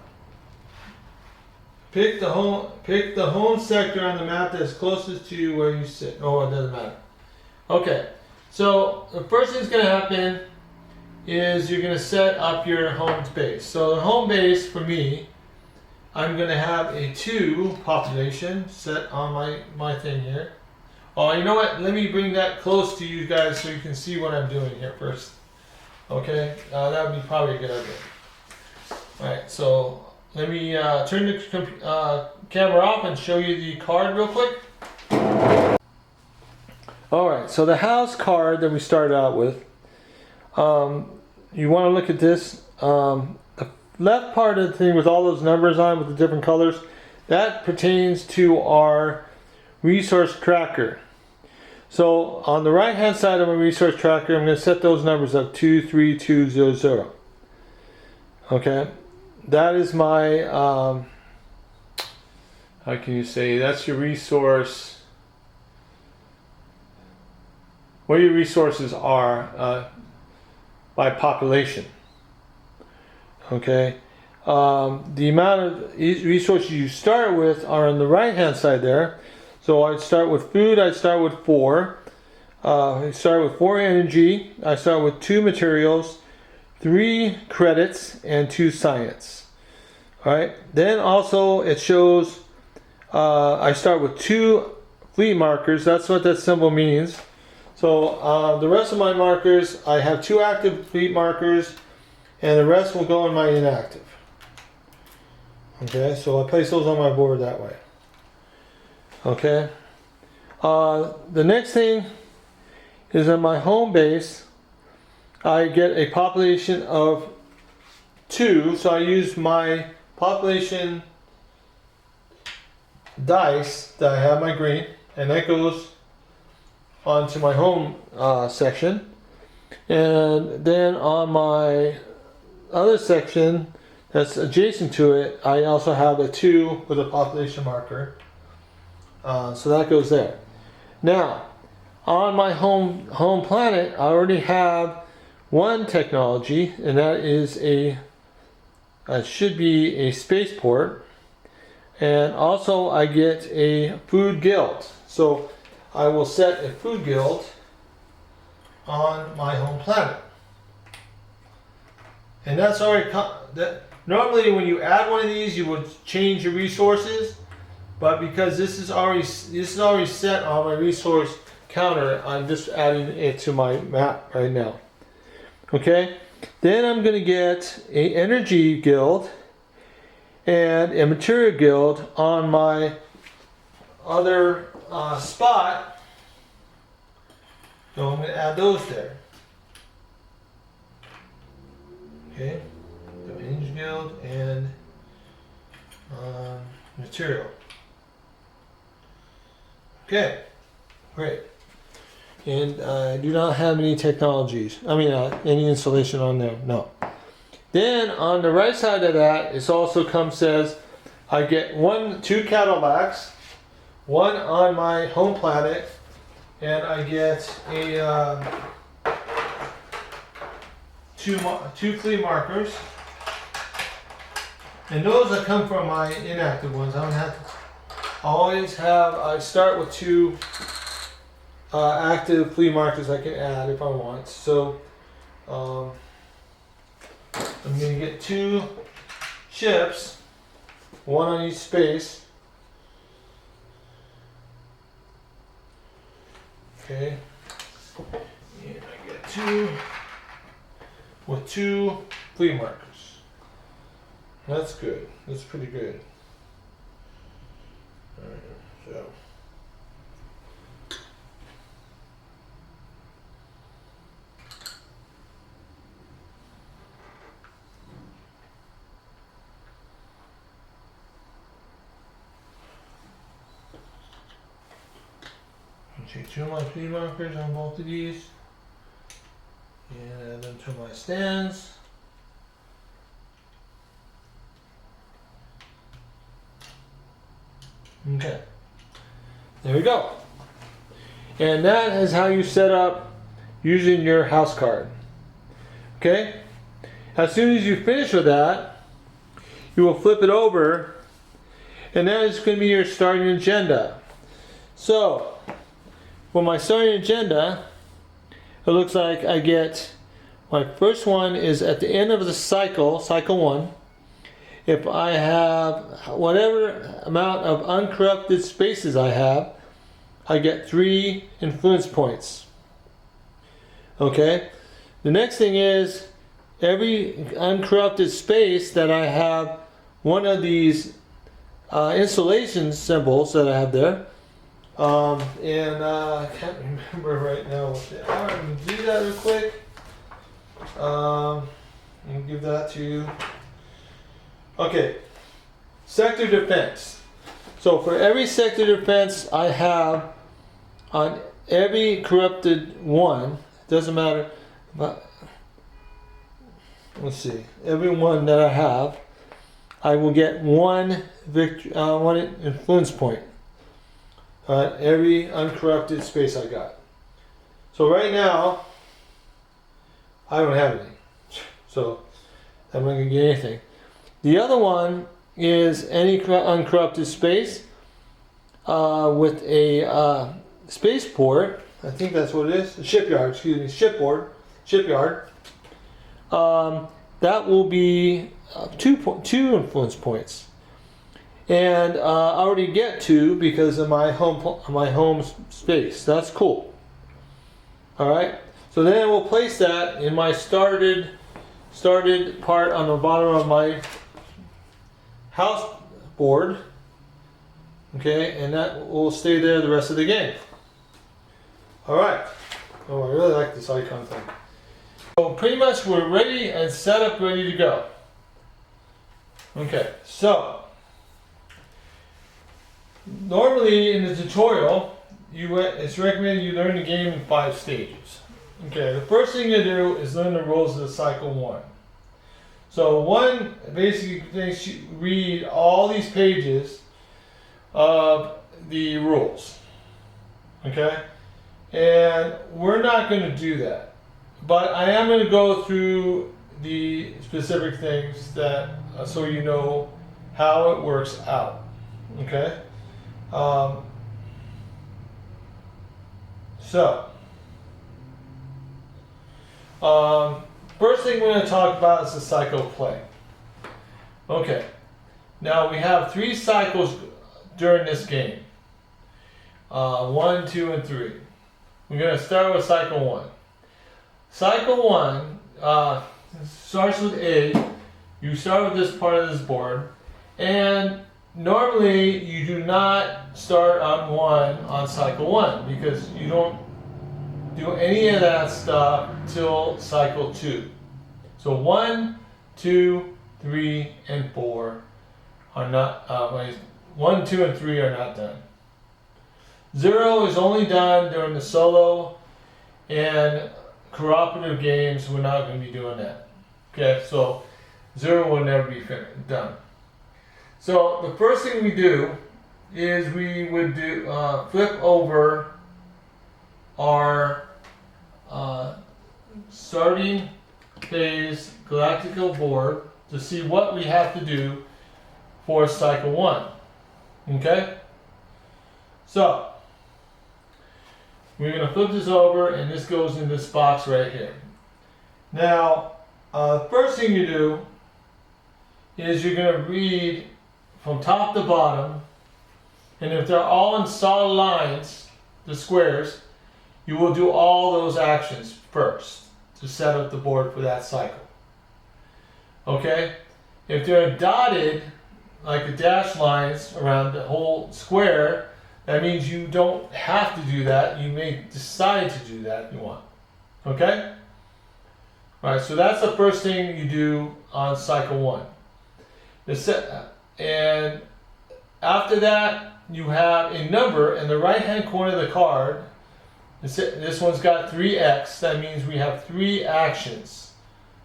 Pick the home sector on the map that's closest to where you sit. Oh, it doesn't matter. Okay, so the first thing that's going to happen is you're going to set up your home base. So the home base for me, I'm going to have a 2 population set on my thing here. Oh, you know what? Let me bring that close to you guys so you can see what I'm doing here first. Okay, that would be probably a good idea. Alright, so let me turn the camera off and show you the card real quick. Alright, so the house card that we started out with, you want to look at this. The left part of the thing with all those numbers on with the different colors, that pertains to our resource tracker. So on the right hand side of my resource tracker, I'm going to set those numbers up 23200. Okay, that is my how can you say, that's your resource, what your resources are by population. Okay, the amount of resources you start with are on the right hand side there. So I'd start with food, I'd start with 4. I start with 4 energy, I start with 2 materials, 3 credits, and 2 science. Alright, then also it shows I start with 2 fleet markers. That's what that symbol means. So the rest of my markers, I have 2 active fleet markers, and the rest will go in my inactive. Okay, so I place those on my board that way. Okay. The next thing is in my home base, I get a population of 2, so I use my population dice that I have my green, and that goes onto my home section. And then on my other section that's adjacent to it, I also have a 2 with a population marker. So that goes there. Now, on my home planet, I already have one technology, and that is should be a spaceport. And also I get a food guild. So I will set a food guild on my home planet. And that's already normally when you add one of these, you would change your resources, but because this is already set on my resource counter, I'm just adding it to my map right now. Okay, then I'm going to get a energy guild and a material guild on my other spot. So I'm going to add those there. Okay, the energy guild and material. Okay, great. And I do not have any technologies. Any installation on there. No. Then on the right side of that, it also says I get 2 Cadillacs, 1 on my home planet, and I get a 2 flea markers. And those that come from my inactive ones. I start with 2 active flea markers I can add if I want. So I'm going to get 2 ships, 1 on each space. Okay. And I get 2 with 2 flea markers. That's good. That's pretty good. Alright, so. Take 2 of my flea markers on both of these and add them to my stands. Okay, there we go. And that is how you set up using your house card. Okay, as soon as you finish with that, you will flip it over, and that is going to be your starting agenda. So for my starting agenda, it looks like I get my first one is at the end of the cycle 1. If I have whatever amount of uncorrupted spaces I have, I get 3 influence points. Okay, the next thing is every uncorrupted space that I have one of these installation symbols that I have there. I can't remember right now what they are. I'm going to do that real quick. And give that to you. Okay, sector defense. So for every sector defense I have on every corrupted one, doesn't matter, but let's see, every one that I have, I will get 1 influence point. Every uncorrupted space I got. So right now, I don't have any. So I'm not going to get anything. The other one is any uncorrupted space with a spaceport. I think that's what it is. A shipyard, excuse me, shipyard. That will be 2 influence points. And I already get 2 because of my home space. That's cool. All right. So then we'll place that in my started started part on the bottom of my house board. Okay, and that will stay there the rest of the game. Alright. Oh, I really like this icon thing. So pretty much we're ready and set up, ready to go. Okay, so normally in the tutorial, it's recommended you learn the game in 5 stages. Okay, the first thing you do is learn the rules of cycle 1. So one basically makes you read all these pages of the rules. Okay, and we're not going to do that, but I am going to go through the specific things that so you know how it works out. Okay. First thing we're going to talk about is the cycle play. Okay, now we have 3 cycles during this game. 1, 2, and 3. We're going to start with cycle 1. Cycle 1 starts with A. You start with this part of this board, and normally you do not start on 1 on cycle 1 because you don't do any of that stuff till cycle 2. So 1, 2, 3, and 4 are not, 1, 2, and 3 are not done. 0 is only done during the solo and cooperative games. We're not going to be doing that. Okay, so 0 will never be done. So the first thing we do is we would do flip over our starting phase Galactical board to see what we have to do for cycle 1. Okay? So we're going to flip this over, and this goes in this box right here. Now, first thing you do is you're going to read from top to bottom, and if they're all in solid lines, the squares, you will do all those actions first to set up the board for that cycle. Okay? If they're dotted, like the dashed lines around the whole square, that means you don't have to do that. You may decide to do that if you want. Okay? Alright, so that's the first thing you do on cycle 1. And after that, you have a number in the right hand corner of the card. This one's got 3x. That means we have 3 actions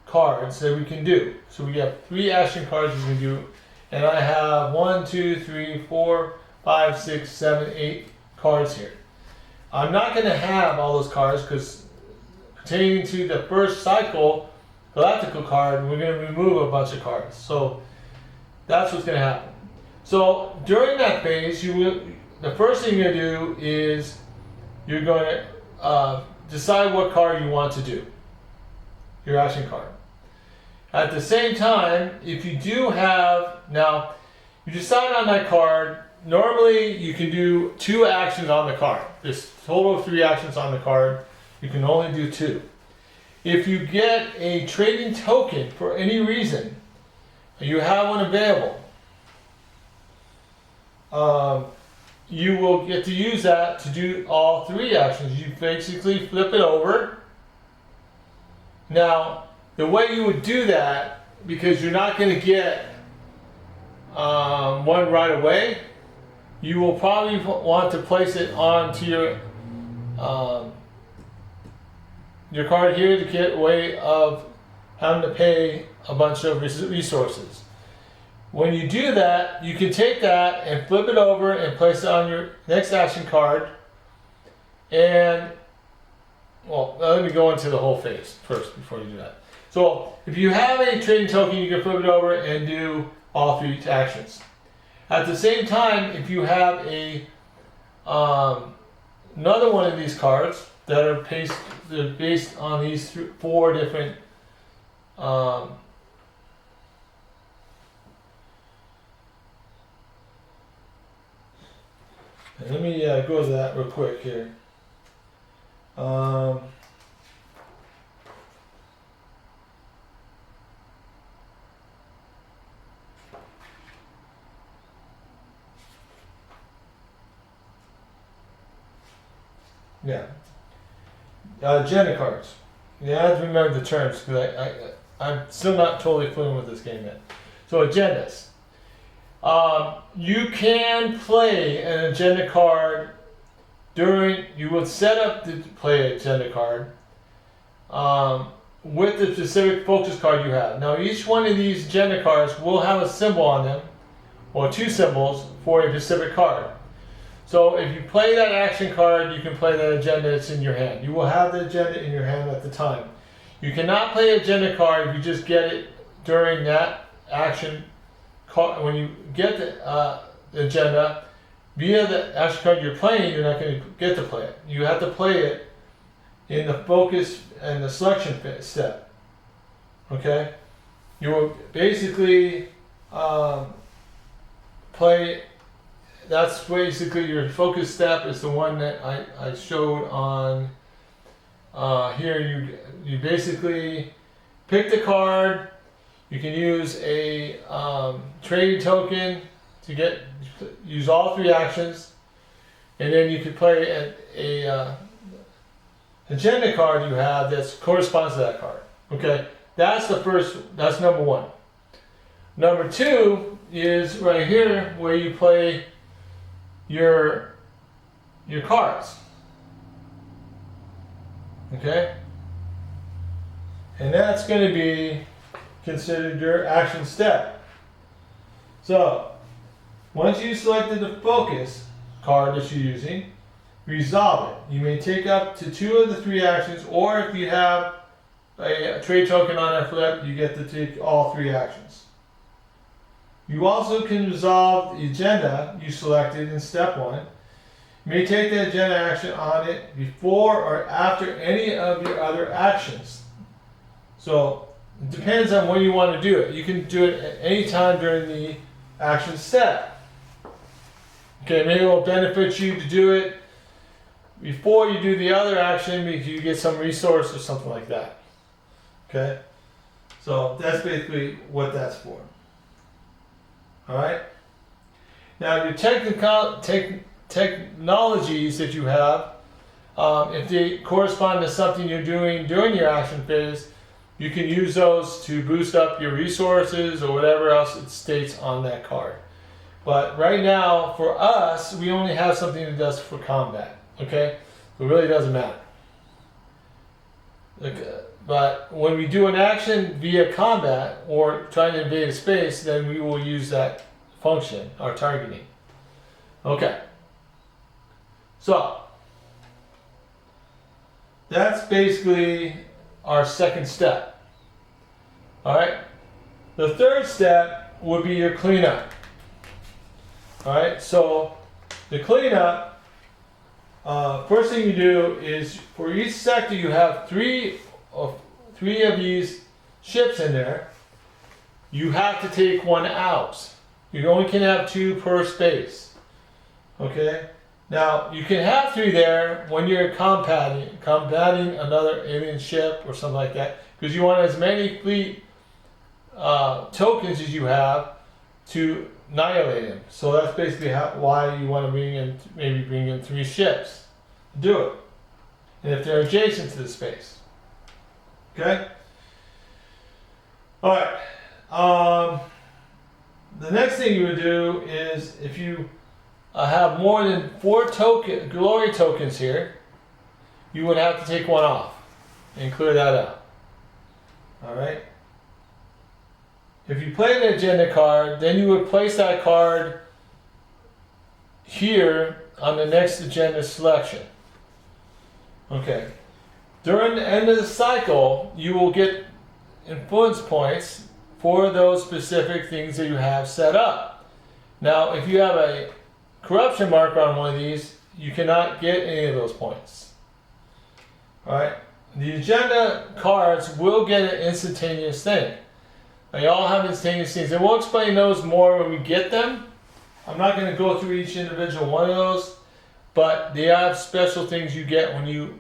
cards that we can do. So we have 3 action cards we can do. And I have 1, 2, 3, 4, 5, 6, 7, 8 cards here. I'm not going to have all those cards because pertaining to the first cycle Galactical card, we're going to remove a bunch of cards. So that's what's going to happen. So during that phase, the first thing you're going to do is you're going to decide what card you want to do, your action card. At the same time, if you do have, now you decide on that card, normally you can do 2 actions on the card. There's a total of 3 actions on the card. You can only do 2. If you get a trading token for any reason, you have one available, you will get to use that to do all 3 actions. You basically flip it over. Now, the way you would do that, because you're not going to get one right away, you will probably want to place it onto your card here to get away of having to pay a bunch of resources. When you do that, you can take that and flip it over and place it on your next action card. And, well, let me go into the whole phase first before you do that. So, if you have a trading token, you can flip it over and do all 3 actions. At the same time, if you have a another one of these cards that are based on these 4 different let me go to that real quick here. Yeah. Agenda cards. You have to remember the terms because I'm still not totally fluent with this game yet. So agendas. You can play an agenda card during. You would set up to play an agenda card with the specific focus card you have. Now each one of these agenda cards will have a symbol on them, or two symbols for a specific card. So if you play that action card, you can play that agenda that's in your hand. You will have the agenda in your hand at the time. You cannot play agenda card if you just get it during that action card. When you get the agenda via the action card you're playing, you're not going to get to play it. You have to play it in the focus and the selection step. Okay? You will basically play. That's basically your focus step is the one that I showed on here. You basically pick the card. You can use a trade token to use all three actions, and then you can play a agenda card you have that corresponds to that card. Okay, that's number one. Number two is right here where you play your cards. Okay? And that's going to be considered your action step. So, once you selected the focus card that you're using, resolve it. You may take up to 2 of the 3 actions, or if you have a trade token on that flip, you get to take all 3 actions. You also can resolve the agenda you selected in step 1. You may take the agenda action on it before or after any of your other actions. So it depends on when you want to do it. You can do it at any time during the action step. Okay, maybe it will benefit you to do it before you do the other action because you get some resource or something like that. Okay, so that's basically what that's for. Alright? Now your technologies that you have, if they correspond to something you're doing during your action phase, you can use those to boost up your resources or whatever else it states on that card. But right now, for us, we only have something that does for combat. Okay? So it really doesn't matter. But when we do an action via combat or trying to invade a space, then we will use that function, our targeting. Okay. So, that's basically our second step. Alright? The third step would be your cleanup. Alright, so the cleanup, first thing you do is for each sector you have three of these ships in there. You have to take one out. You only can have 2 per space. Okay? Now, you can have 3 there when you're combating another alien ship or something like that, because you want as many fleet tokens as you have to annihilate him. So that's basically why you want to maybe bring in 3 ships to do it. And if they're adjacent to the space. Okay? Alright. The next thing you would do is if you have more than 4 glory tokens here, you would have to take one off and clear that out. Alright? If you play an agenda card, then you would place that card here on the next agenda selection. Okay. During the end of the cycle, you will get influence points for those specific things that you have set up. Now, if you have a corruption marker on one of these, you cannot get any of those points. Alright? The agenda cards will get an instantaneous thing. They all have instantaneous things. And we'll explain those more when we get them. I'm not going to go through each individual one of those, but they have special things you get when you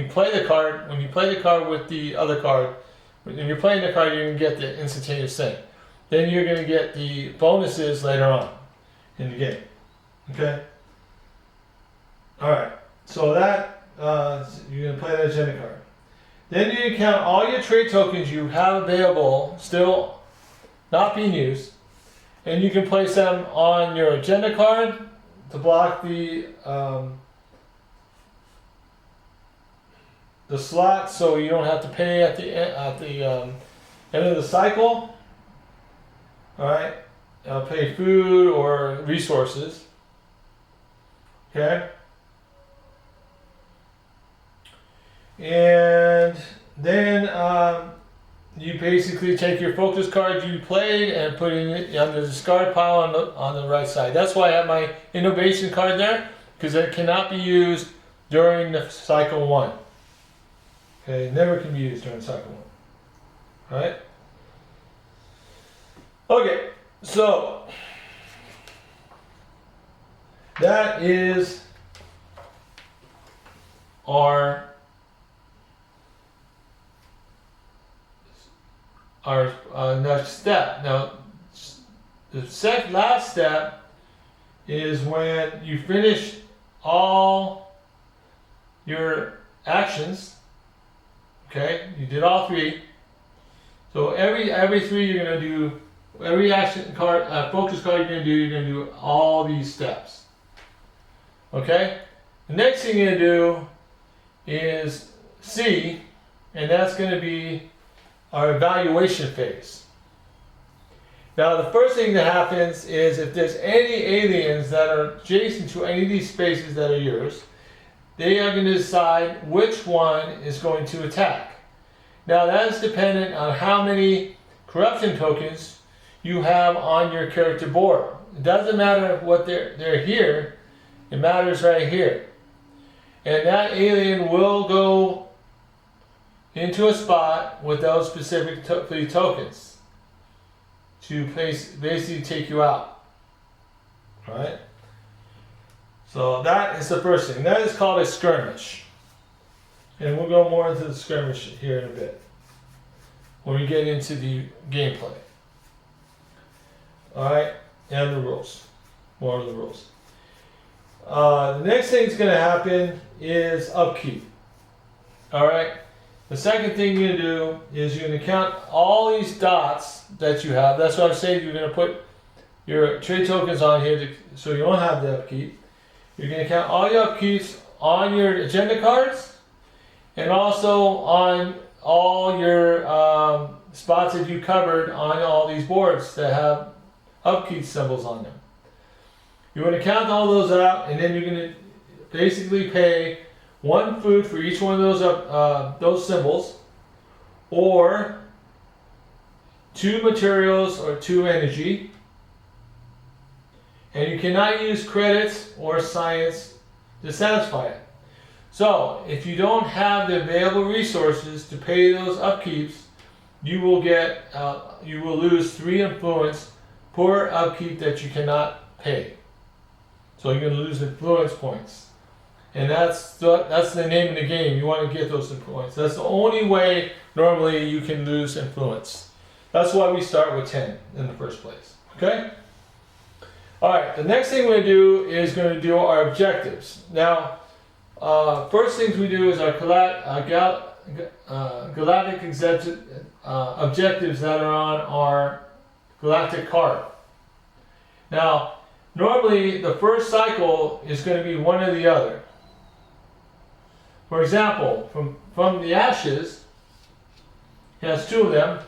play the card. When you play the card with the other card, when you're playing the card, you're going to get the instantaneous thing. Then you're going to get the bonuses later on in the game. Okay? Alright. So that you're going to play that agenda card. Then you can count all your trade tokens you have available, still not being used, and you can place them on your agenda card to block the slot, so you don't have to pay at the end of the cycle. All right, pay food or resources. Okay. And then you basically take your focus cards you played and put it on the discard pile on the right side. That's why I have my innovation card there, because it cannot be used during the cycle 1. Okay, it never can be used during cycle 1. All right. Okay, so that is our next step. Now, the last step is when you finish all your actions. Okay, you did all 3. So every 3 you're going to do, every action card, focus card you're going to do all these steps. Okay, the next thing you're going to do is C, and that's going to be our evaluation phase. Now, the first thing that happens is if there's any aliens that are adjacent to any of these spaces that are yours, they are going to decide which one is going to attack. Now, that is dependent on how many corruption tokens you have on your character board. It doesn't matter what they're here, it matters right here. And that alien will go into a spot with those specific tokens to basically take you out. Alright? So that is the first thing. That is called a skirmish. And we'll go more into the skirmish here in a bit when we get into the gameplay. Alright? And the rules. More of the rules. The next thing that's going to happen is upkeep. Alright? The second thing you're going to do is you're going to count all these dots that you have. That's what I'm saying. You're going to put your trade tokens on here so you don't have the upkeep. You're going to count all your upkeeps on your agenda cards and also on all your spots that you covered on all these boards that have upkeep symbols on them. You're going to count all those out, and then you're going to basically pay 1 food for each one of those symbols, or 2 materials or 2 energy. And you cannot use credits or science to satisfy it. So, if you don't have the available resources to pay those upkeeps, you will lose 3 influence per upkeep that you cannot pay. So you're going to lose influence points. And that's the name of the game. You want to get those influence. That's the only way normally you can lose influence. That's why we start with 10 in the first place. Okay? Alright, the next thing we're going to do is going to do our objectives. Now, first things we do is our galactic objectives that are on our galactic card. Now, normally the first cycle is going to be one or the other. For example, from the ashes, it has 2 of them.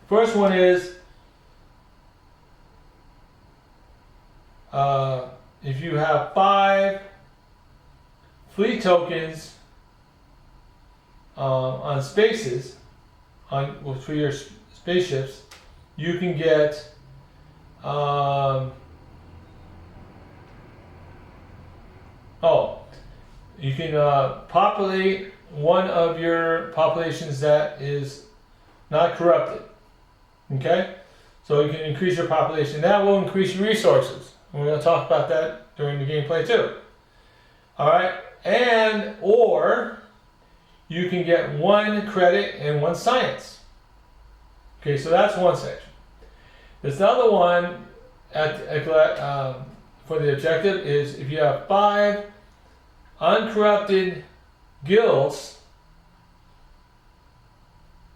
First one is if you have 5 fleet tokens on spaces, for your spaceships, you can get you can populate one of your populations that is not corrupted. Okay? So you can increase your population. That will increase your resources. And we're going to talk about that during the gameplay too. Alright? Or you can get 1 credit and 1 science. Okay, so that's one section. This other one for the objective is if you have 5 uncorrupted guilds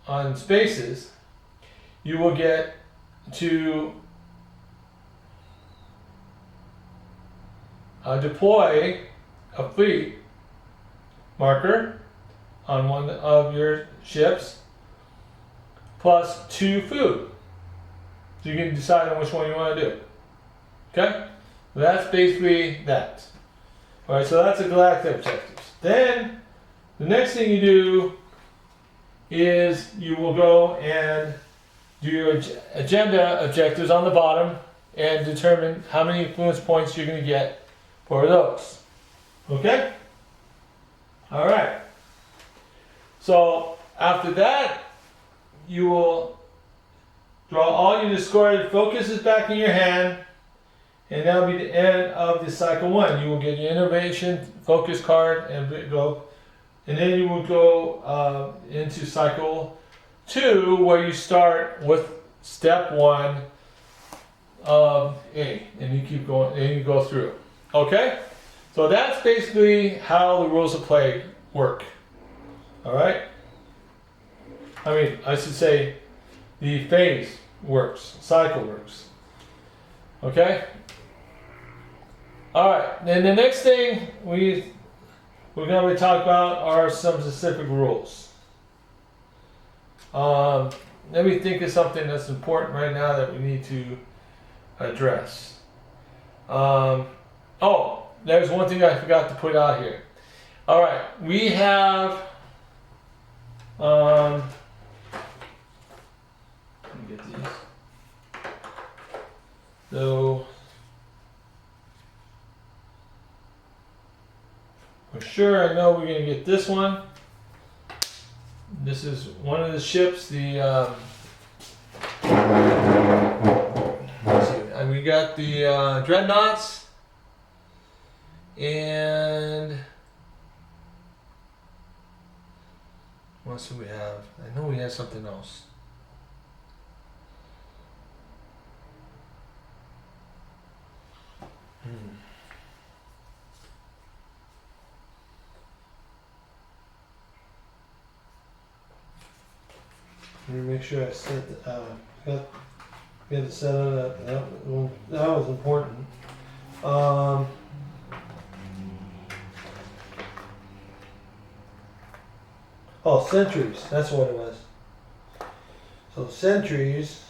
on spaces, you will get to deploy a fleet marker on one of your ships plus 2 food. So you can decide on which one you want to do. Okay? So that's basically that. Alright, so that's the galactic objectives. Then, the next thing you do is you will go and do your agenda objectives on the bottom and determine how many influence points you're going to get for those. Okay? Alright. So, after that, you will draw all your discarded focuses back in your hand, and that'll be the end of the cycle 1. You will get your innovation focus card and go, and then you will go into cycle 2, where you start with step 1 of A, and you keep going, and you go through. Okay? So that's basically how the rules of play work. Alright? I should say the phase works, cycle works. Okay? Alright, then the next thing we're going to talk about are some specific rules. Let me think of something that's important right now that we need to address. Oh, there's one thing I forgot to put out here. Alright, we have let me get these. So for sure I know we're gonna get this one. This is one of the ships, the let's see, and we got the dreadnoughts, and what else do we have? I know we had something else. Let me make sure I set got to set it up. That was important. Oh, sentries. That's what it was. So sentries.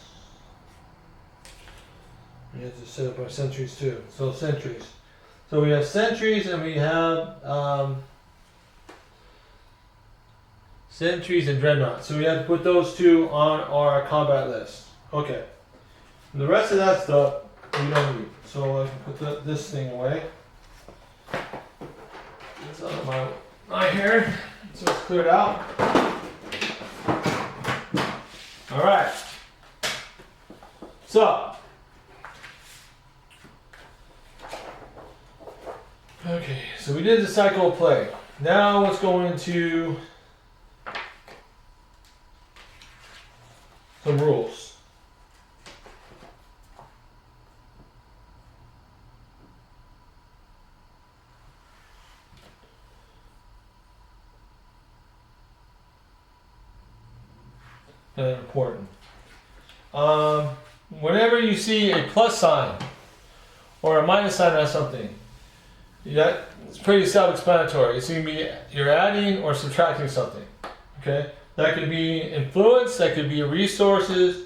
We have to set up our sentries too. So sentries. So we have sentries and we have sentries and dreadnoughts. So we have to put those 2 on our combat list. Okay. And the rest of that stuff we don't need. So I can put this thing away. It's out of my hair. So it's cleared out. Alright. So. Okay, so we did the cycle of play. Now let's go into some rules. Important. Whenever you see a plus sign or a minus sign on something, it's pretty self-explanatory. It's going to be you're adding or subtracting something. Okay, that could be influence, that could be resources,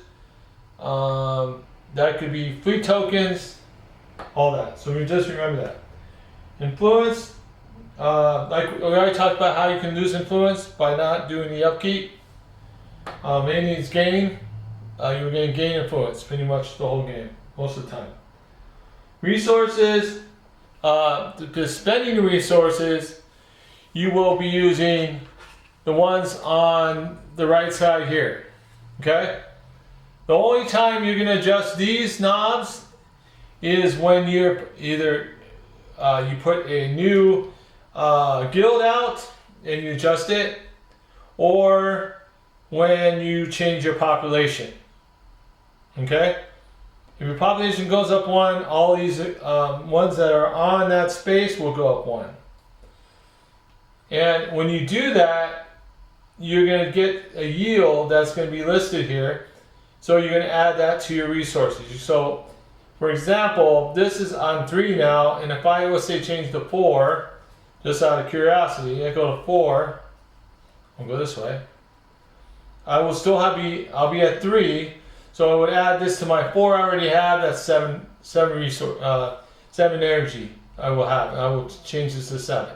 that could be fleet tokens, all that. So we just remember that. Influence, like we already talked about how you can lose influence by not doing the upkeep. Maintenance gain, you're going to gain influence pretty much the whole game, most of the time. Resources, the spending the resources, you will be using the ones on the right side here. Okay? The only time you're going to adjust these knobs is when you're either you put a new guild out and you adjust it, or when you change your population. Okay? If your population goes up 1, all these ones that are on that space will go up 1. And when you do that, you're going to get a yield that's going to be listed here. So you're going to add that to your resources. So, for example, this is on 3 now, and if I, let's say, change to 4, just out of curiosity, I go to 4, I'll go this way. I will still I'll be at 3, so I would add this to my 4 I already have. That's 7 energy I will have. I will change this to 7.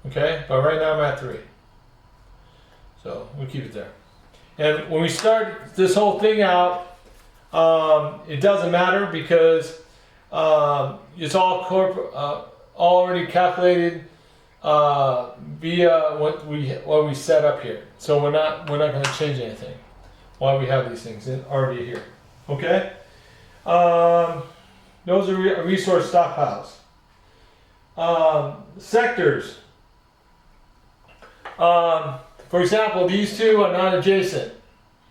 Okay, but right now I'm at 3. So we'll keep it there. And when we start this whole thing out, it doesn't matter because it's all already calculated via what we set up here. So we're not going to change anything while we have these things already here. Okay. Those are resource stockpiles. Sectors. For example, these two are not adjacent,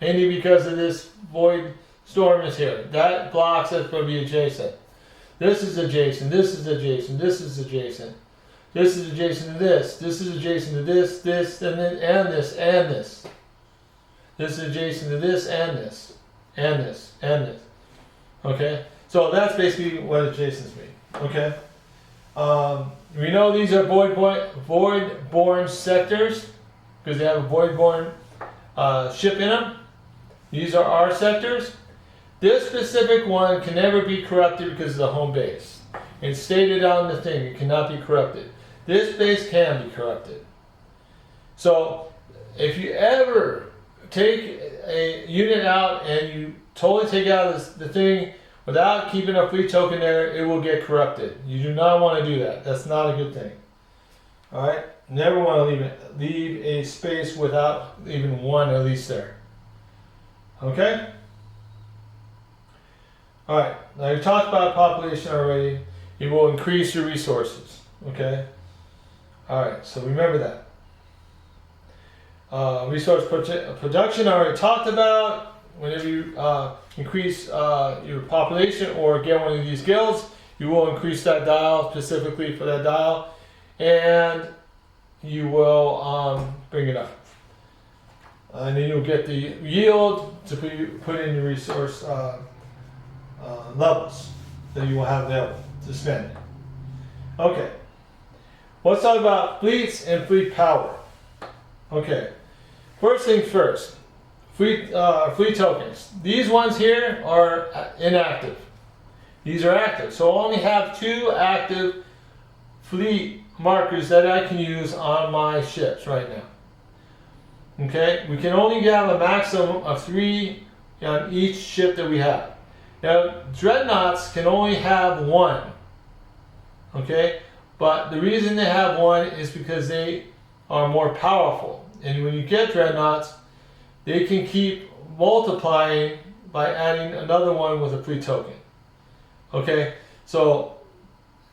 mainly because of this void storm is here. That blocks it's going to be adjacent. This is adjacent, this is adjacent, this is adjacent. This is adjacent to this. This is adjacent to this, this, and then and this, and this. This is adjacent to this, and this, and this, and this. Okay? So that's basically what adjacents mean. Okay? We know these are void-borne sectors because they have a void-borne ship in them. These are our sectors. This specific one can never be corrupted because of the home base. It's stated on the thing, it cannot be corrupted. This base can be corrupted. So if you ever take a unit out and you totally take out the thing without keeping a free token there, it will get corrupted. You do not want to do that. That's not a good thing. Alright? Never want to leave a space without even one at least there. Okay? Alright, now we talked about population already. It will increase your resources. Okay? Alright, so remember that. Resource production I already talked about. Whenever you increase your population or get one of these guilds, you will increase that dial specifically for that dial, and you will bring it up. And then you'll get the yield to put in your resource levels that you will have available to spend. Okay, let's talk about fleets and fleet power. Okay, first things first. Fleet tokens. These ones here are inactive. These are active. So I only have 2 active fleet markers that I can use on my ships right now. Okay, we can only have a maximum of 3 on each ship that we have. Now, dreadnoughts can only have 1. Okay, but the reason they have 1 is because they are more powerful. And when you get dreadnoughts, they can keep multiplying by adding another one with a free token. Okay, so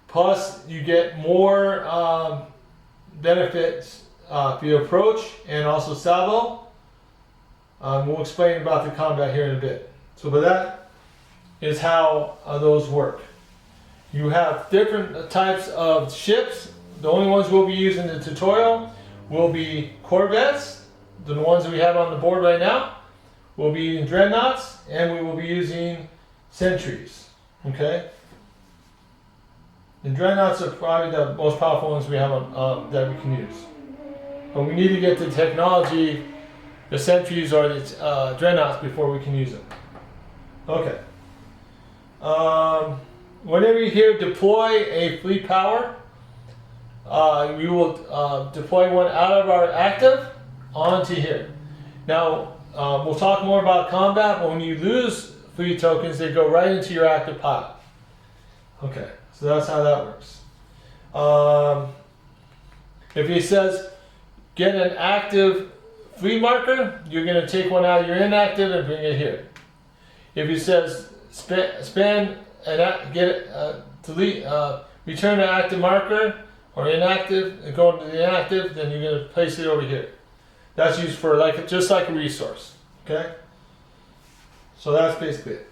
plus you get more benefits for your approach and also salvo. We'll explain about the combat here in a bit. So, but that is how those work. You have different types of ships. The only ones we'll be using in the tutorial will be corvettes. The ones that we have on the board right now will be using dreadnoughts, and we will be using sentries. Okay? The dreadnoughts are probably the most powerful ones we have on, that we can use. But we need to get the technology, the sentries or the dreadnoughts before we can use them. Okay. Whenever you hear deploy a fleet power, we will deploy one out of our active onto here. Now, we'll talk more about combat, but when you lose fleet tokens, they go right into your active pile. Okay, so that's how that works. If he says get an active fleet marker, you're going to take one out of your inactive and bring it here. If he says return an active marker or inactive and go into the inactive, then you're going to place it over here. That's used for just like a resource. Okay? So that's basically it.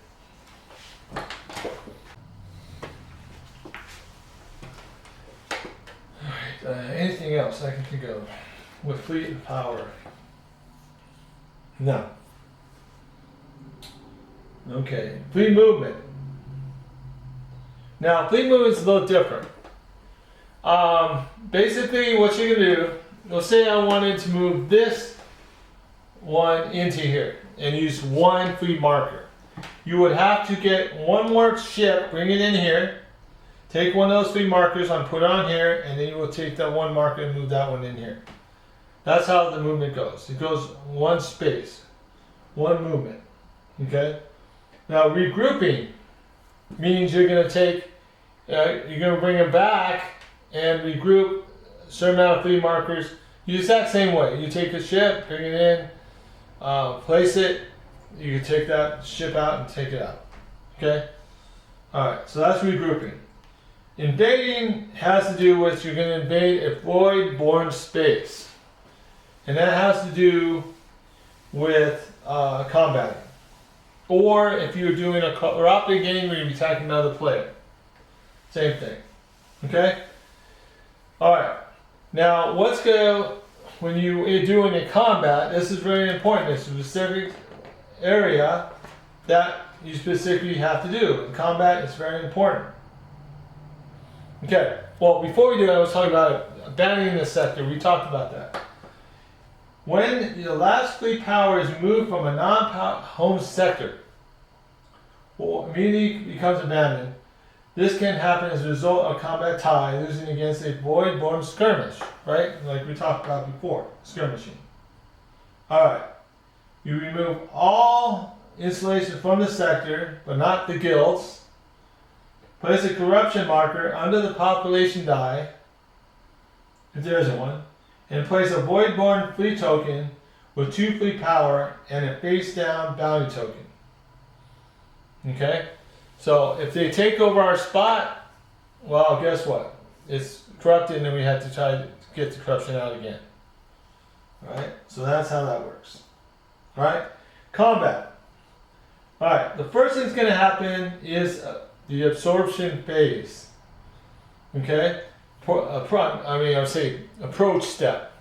Alright. Anything else I can think of with fleet and power? No. Okay, fleet movement. Now, fleet movement is a little different. Basically, what you're gonna do, let's say I wanted to move this one into here and use one fleet marker. You would have to get one more ship, bring it in here, take one of those fleet markers and put it on here, and then you will take that one marker and move that one in here. That's how the movement goes. It goes one space, one movement. Okay? Now, regrouping means you're going to take, you're going to bring them back and regroup a certain amount of fleet markers the exact same way. You take a ship, bring it in, place it, you can take that ship out and take it out. Okay? Alright, so that's regrouping. Invading has to do with you're going to invade a void-born space. And that has to do with combating. Or if you're doing a co-operative game where you're attacking another player. Same thing. Okay? Alright. Now, when you're doing a combat, this is very important. It's a specific area that you specifically have to do. In combat, it's very important. Okay, well, before we do that, I was talking about abandoning the sector. We talked about that. When the last fleet power is moved from a non-home sector, or immediately becomes abandoned, this can happen as a result of combat tie, losing against a void-born skirmish, right? Like we talked about before, skirmishing. Alright, you remove all installations from the sector, but not the guilds. Place a corruption marker under the population die, if there isn't one, and place a void-born fleet token with 2 fleet power and a face-down bounty token. Okay? So if they take over our spot, well, guess what? It's corrupted and then we have to try to get the corruption out again. Alright? So that's how that works. Alright? Combat. Alright, the first thing that's going to happen is the absorption phase. Okay? Approach step.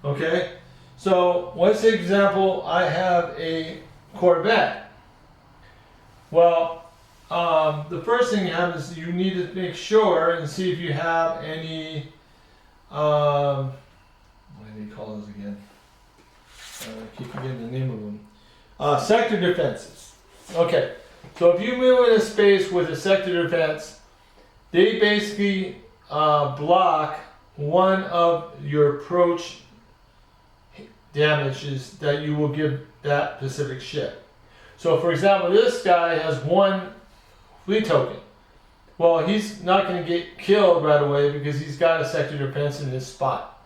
Okay? So, let's say, example, I have a Corvette. Well, the first thing you have is you need to make sure and see if you have any, what do you call those again? I keep forgetting the name of them. Sector defenses. Okay. So if you move in a space with a sector defense, they basically block one of your approach damages that you will give that specific ship. So for example, this guy has 1 fleet token. Well, he's not going to get killed right away because he's got a sector defense in this spot.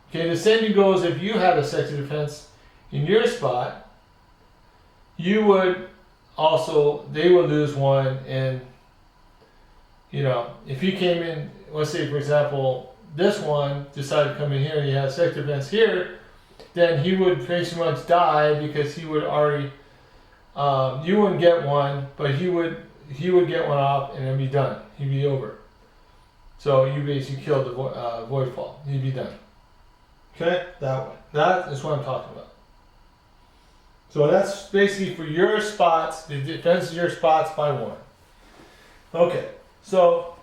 Okay, the same goes if you had a sector defense in your spot, you would also, they would lose 1, and if he came in, let's say for example, this one decided to come in here and he had sector defense here, then he would pretty much die because he would already, you wouldn't get 1, but he would get 1 off and then be done. He'd be over. So you basically killed the Voidfall. He'd be done. Okay, that one. That is what I'm talking about. So that's basically for your spots, the defense of your spots by 1. Okay, so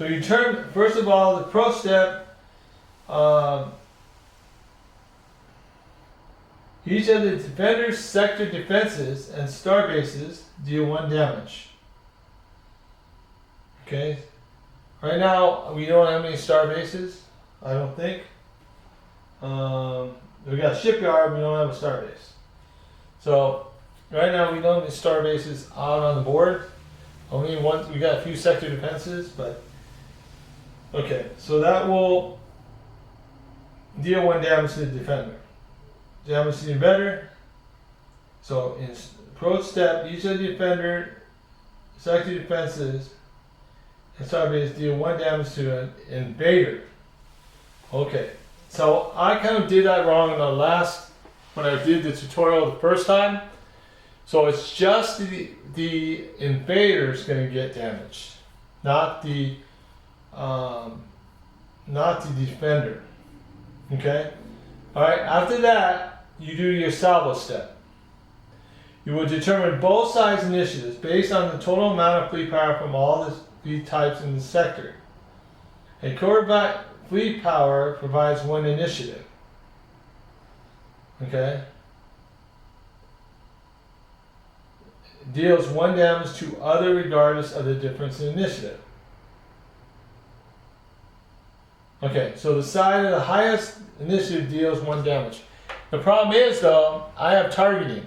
you turn, first of all, the pro step, each of the defender's sector defenses and star bases deal 1 damage. Okay, right now we don't have any star bases, I don't think. We got a shipyard, we don't have a star base. So right now we don't have any star bases out on the board. Only one, we got a few sector defenses, but okay, so that will deal 1 damage to the defender. Damage to the defender. So in approach step, each of the defender sector defenses and star base deal 1 damage to an invader. Okay. So I kind of did that wrong in the last, when I did the tutorial the first time. So it's just the invader's going to get damaged. not the defender. Okay? Alright, after that, you do your salvo step. You will determine both sides' initiatives based on the total amount of fleet power from all the fleet types in the sector. A Corvette fleet power provides one initiative. Okay? Deals one damage to other regardless of the difference in initiative. Okay, so the side of the highest initiative deals one damage. The problem is though, I have targeting.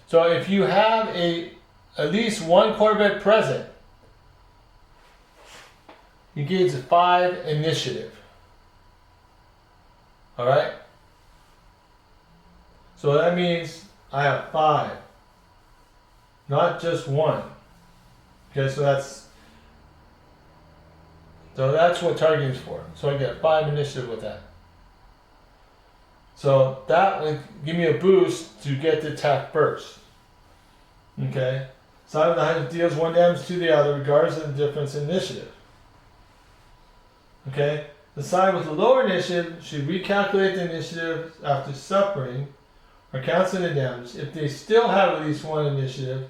So if you have at least one Corvette present, you gain 5 initiative. Alright? So that means I have 5. Not just 1. Okay, so that's what targeting is for. So I get 5 initiative with that. So that would give me a boost to get the attack first. Okay? Side of the highest deals 1 damage to the other regardless of the difference in initiative. Okay? The side with the lower initiative should recalculate the initiative after suffering or cancel the damage. If they still have at least 1 initiative,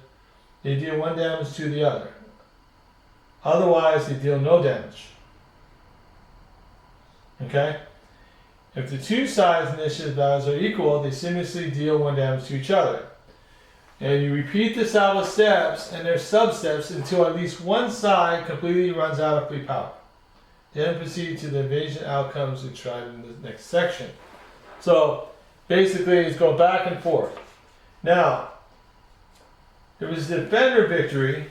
they deal 1 damage to the other. Otherwise, they deal no damage. Okay? If the two sides' initiative values are equal, they simultaneously deal 1 damage to each other. And you repeat the salvo steps and their sub-steps until at least one side completely runs out of free power. Then proceed to the invasion outcomes described in the next section. So basically, it's go back and forth. Now, there was a defender victory.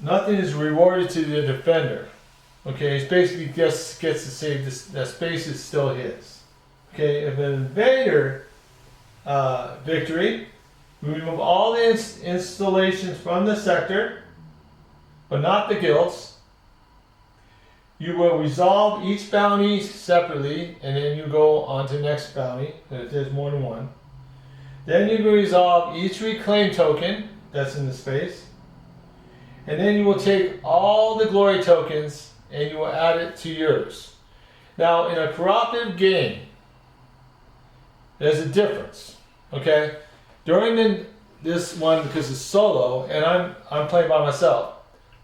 Nothing is rewarded to the defender. Okay, he basically just gets to save this. That space is still his. Okay, if an invader victory, we remove all the installations from the sector, but not the guilds. You will resolve each bounty separately, and then you go on to the next bounty, if there's more than one. Then you will resolve each reclaim token that's in the space. And then you will take all the glory tokens and you will add it to yours. Now, in a cooperative game, there's a difference. Okay? During this one, because it's solo, and I'm playing by myself,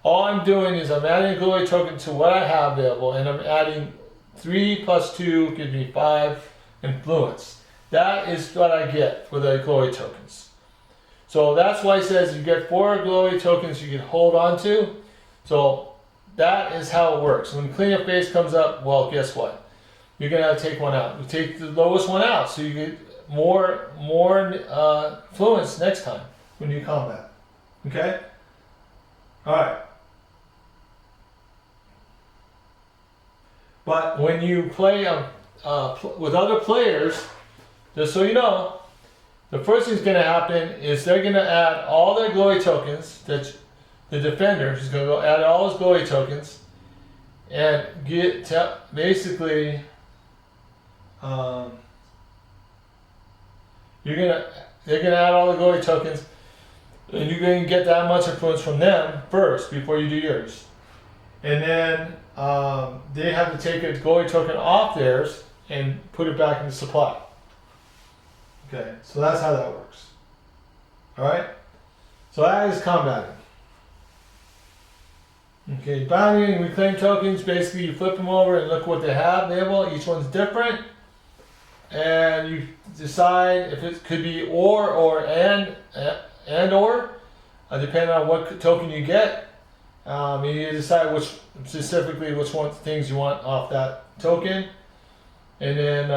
all I'm doing is I'm adding a glory token to what I have available, and I'm adding 3 plus 2 gives me 5 influence. That is what I get for the glory tokens. So that's why it says you get 4 glory tokens you can hold on to. So that is how it works. When cleanup phase comes up, well, guess what? You're going to have to take one out. You take the lowest one out, so you get more influence next time when you combat. Okay? Alright. But when you play with other players, just so you know, the first thing that's going to happen is they're going to add all their glory tokens. That the defender is going to add all his glory tokens and get basically. They're gonna add all the glory tokens, and you're going to get that much influence from them first before you do yours. And then they have to take a glory token off theirs and put it back in the supply. Okay, so that's how that works. Alright? So that is combating. Okay, bounty and reclaim tokens, basically you flip them over and look what they have available. Each one's different. And you decide if it could be or and depending on what token you get. You decide which one things you want off that token, and then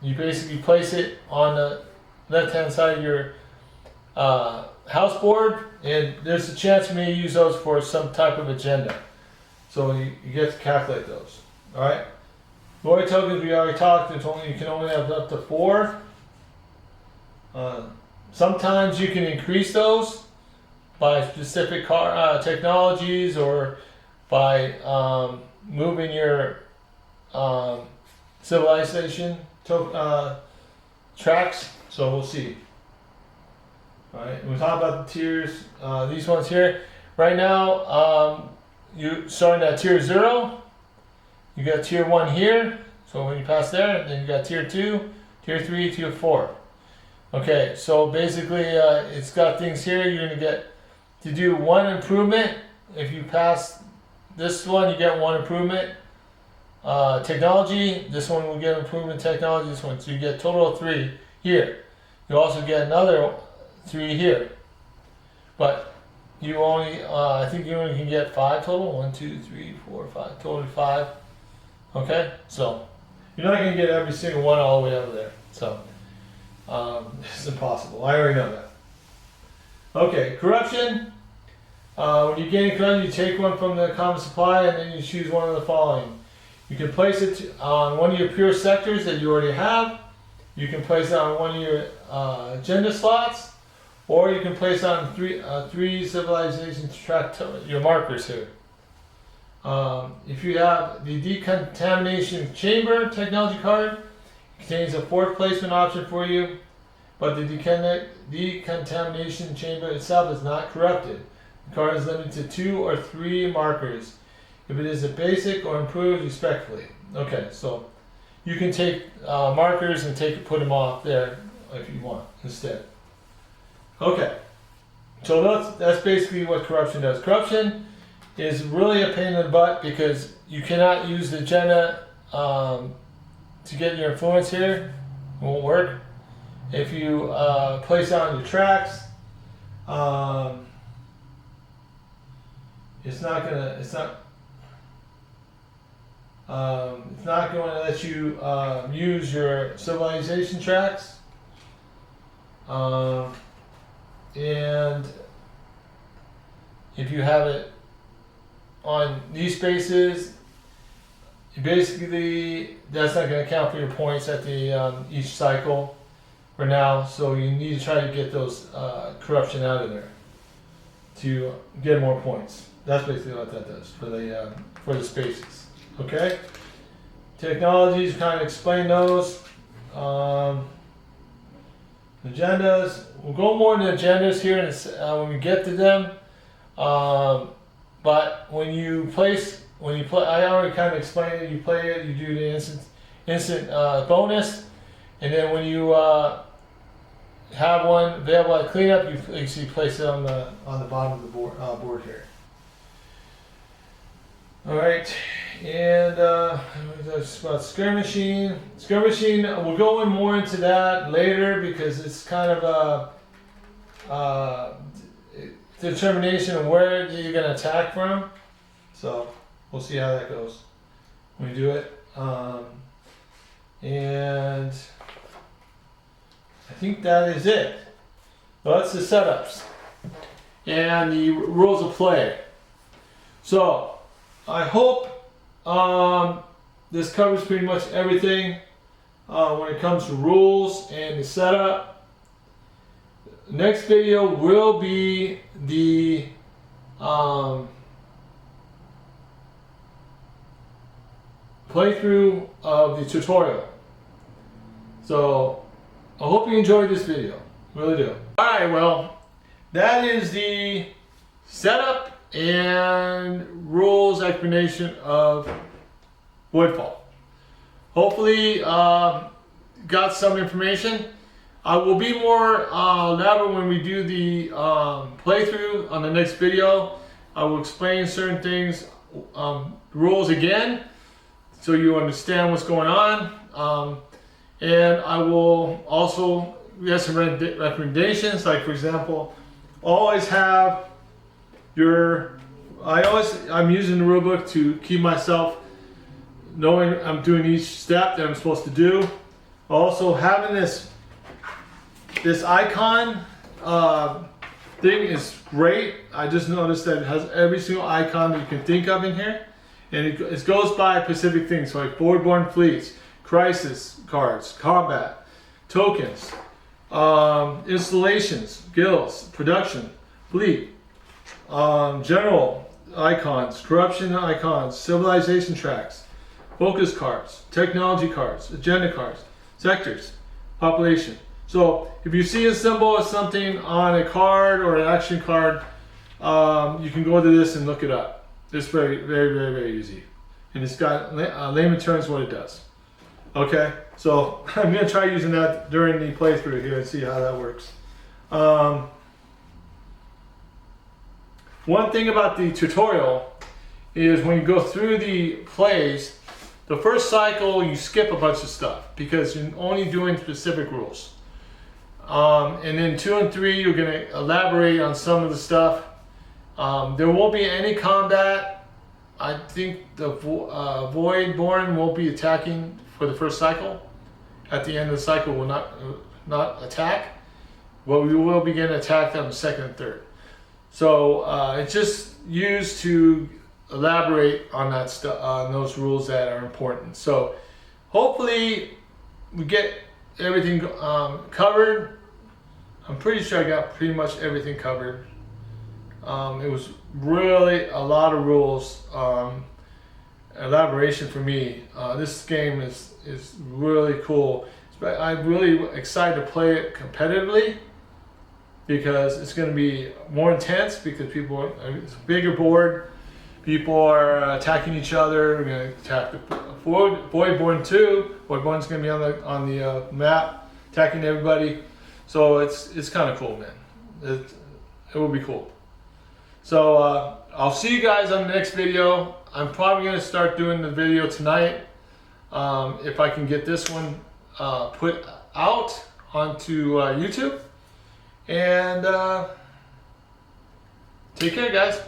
you basically place it on the left-hand side of your house board, and there's a chance you may use those for some type of agenda. So you get to calculate those. All right. Glory tokens, we already talked. You can only have up to 4. Sometimes you can increase those by specific technologies or by moving your civilization tracks So we'll see. Alright, we'll talk about the tiers. These ones here. Right now, you starting at tier 0. You got tier 1 here. So when you pass there, then you got tier 2, tier 3, tier 4. Okay, so basically it's got things here. You're going to get to do 1 improvement. If you pass this one, you get 1 improvement. Technology, this one will get improvement technology, this one. So you get a total of 3 here. You also get another 3 here. But you only, I think you only can get 5 total. 1, 2, 3, 4, 5. Totally 5. Okay, so you're not going to get every single one all the way over there. So it's impossible. I already know that. Okay, corruption. When you gain corruption, you take one from the common supply and then you choose one of the following. You can place it on one of your pure sectors that you already have. You can place it on one of your agenda slots, or you can place it on 3 civilization track your markers here. If you have the decontamination chamber technology card, it contains a 4th placement option for you, but the decontamination chamber itself is not corrupted. The card is limited to 2 or 3 markers. If it is a basic or improved, respectfully. Okay, so you can take markers and put them off there if you want instead. Okay, so that's basically what corruption does. Corruption is really a pain in the butt because you cannot use the agenda to get your influence here. It won't work. If you place it on your tracks, it's not going to let you use your civilization tracks. And if you have it on these spaces, basically that's not going to count for your points at the each cycle for now. So you need to try to get those corruption out of there to get more points. That's basically what that does for the spaces. Okay. Technologies, kind of explain those. Agendas. We'll go more into agendas here when we get to them. But when you play, I already kind of explained it. You play it, you do the instant bonus, and then when you have one available at cleanup, you actually place it on the bottom of the board here. All right, and that's about skirmishing. Skirmishing, we'll go in more into that later because it's kind of a determination of where you're going to attack from. So we'll see how that goes when we do it. And I think that is it. Well, that's the setups and the rules of play. So I hope this covers pretty much everything when it comes to rules and the setup. Next video will be the playthrough of the tutorial. So I hope you enjoyed this video. Really do. Alright, well, that is the setup and rules explanation of Voidfall. Hopefully got some information. I will be more elaborate when we do the playthrough on the next video. I will explain certain things, rules again, so you understand what's going on. And I will also get some recommendations, like for example, always have I'm using the rulebook to keep myself knowing I'm doing each step that I'm supposed to do. Also having this icon thing is great. I just noticed that it has every single icon that you can think of in here, and it goes by specific things, so like board-borne fleets, crisis cards, combat, tokens, installations, guilds, production, fleet, general icons, corruption icons, civilization tracks, focus cards, technology cards, agenda cards, sectors, population. So So if you see a symbol of something on a card or an action card, you can go to this and look it up. It's very, very, very, very easy. And it's got layman terms what it does. Okay, so I'm going to try using that during the playthrough here and see how that works. One thing about the tutorial is when you go through the plays, the first cycle you skip a bunch of stuff because you're only doing specific rules. And then 2 and 3 you're going to elaborate on some of the stuff. There won't be any combat. I think the Voidborn won't be attacking for the first cycle. At the end of the cycle will not attack, but we will begin to attack on the second and third. So it's just used to elaborate on that stuff, on those rules that are important. So hopefully we get everything covered. I'm pretty sure I got pretty much everything covered. It was really a lot of rules, elaboration for me. This game is really cool. I'm really excited to play it competitively because it's going to be more intense because it's a bigger board. People are attacking each other. We're going to attack the Voidborn 2. Voidborn's going to be on the map, attacking everybody. So it's kind of cool, man. It will be cool. So I'll see you guys on the next video. I'm probably going to start doing the video tonight if I can get this one put out onto YouTube. And take care, guys.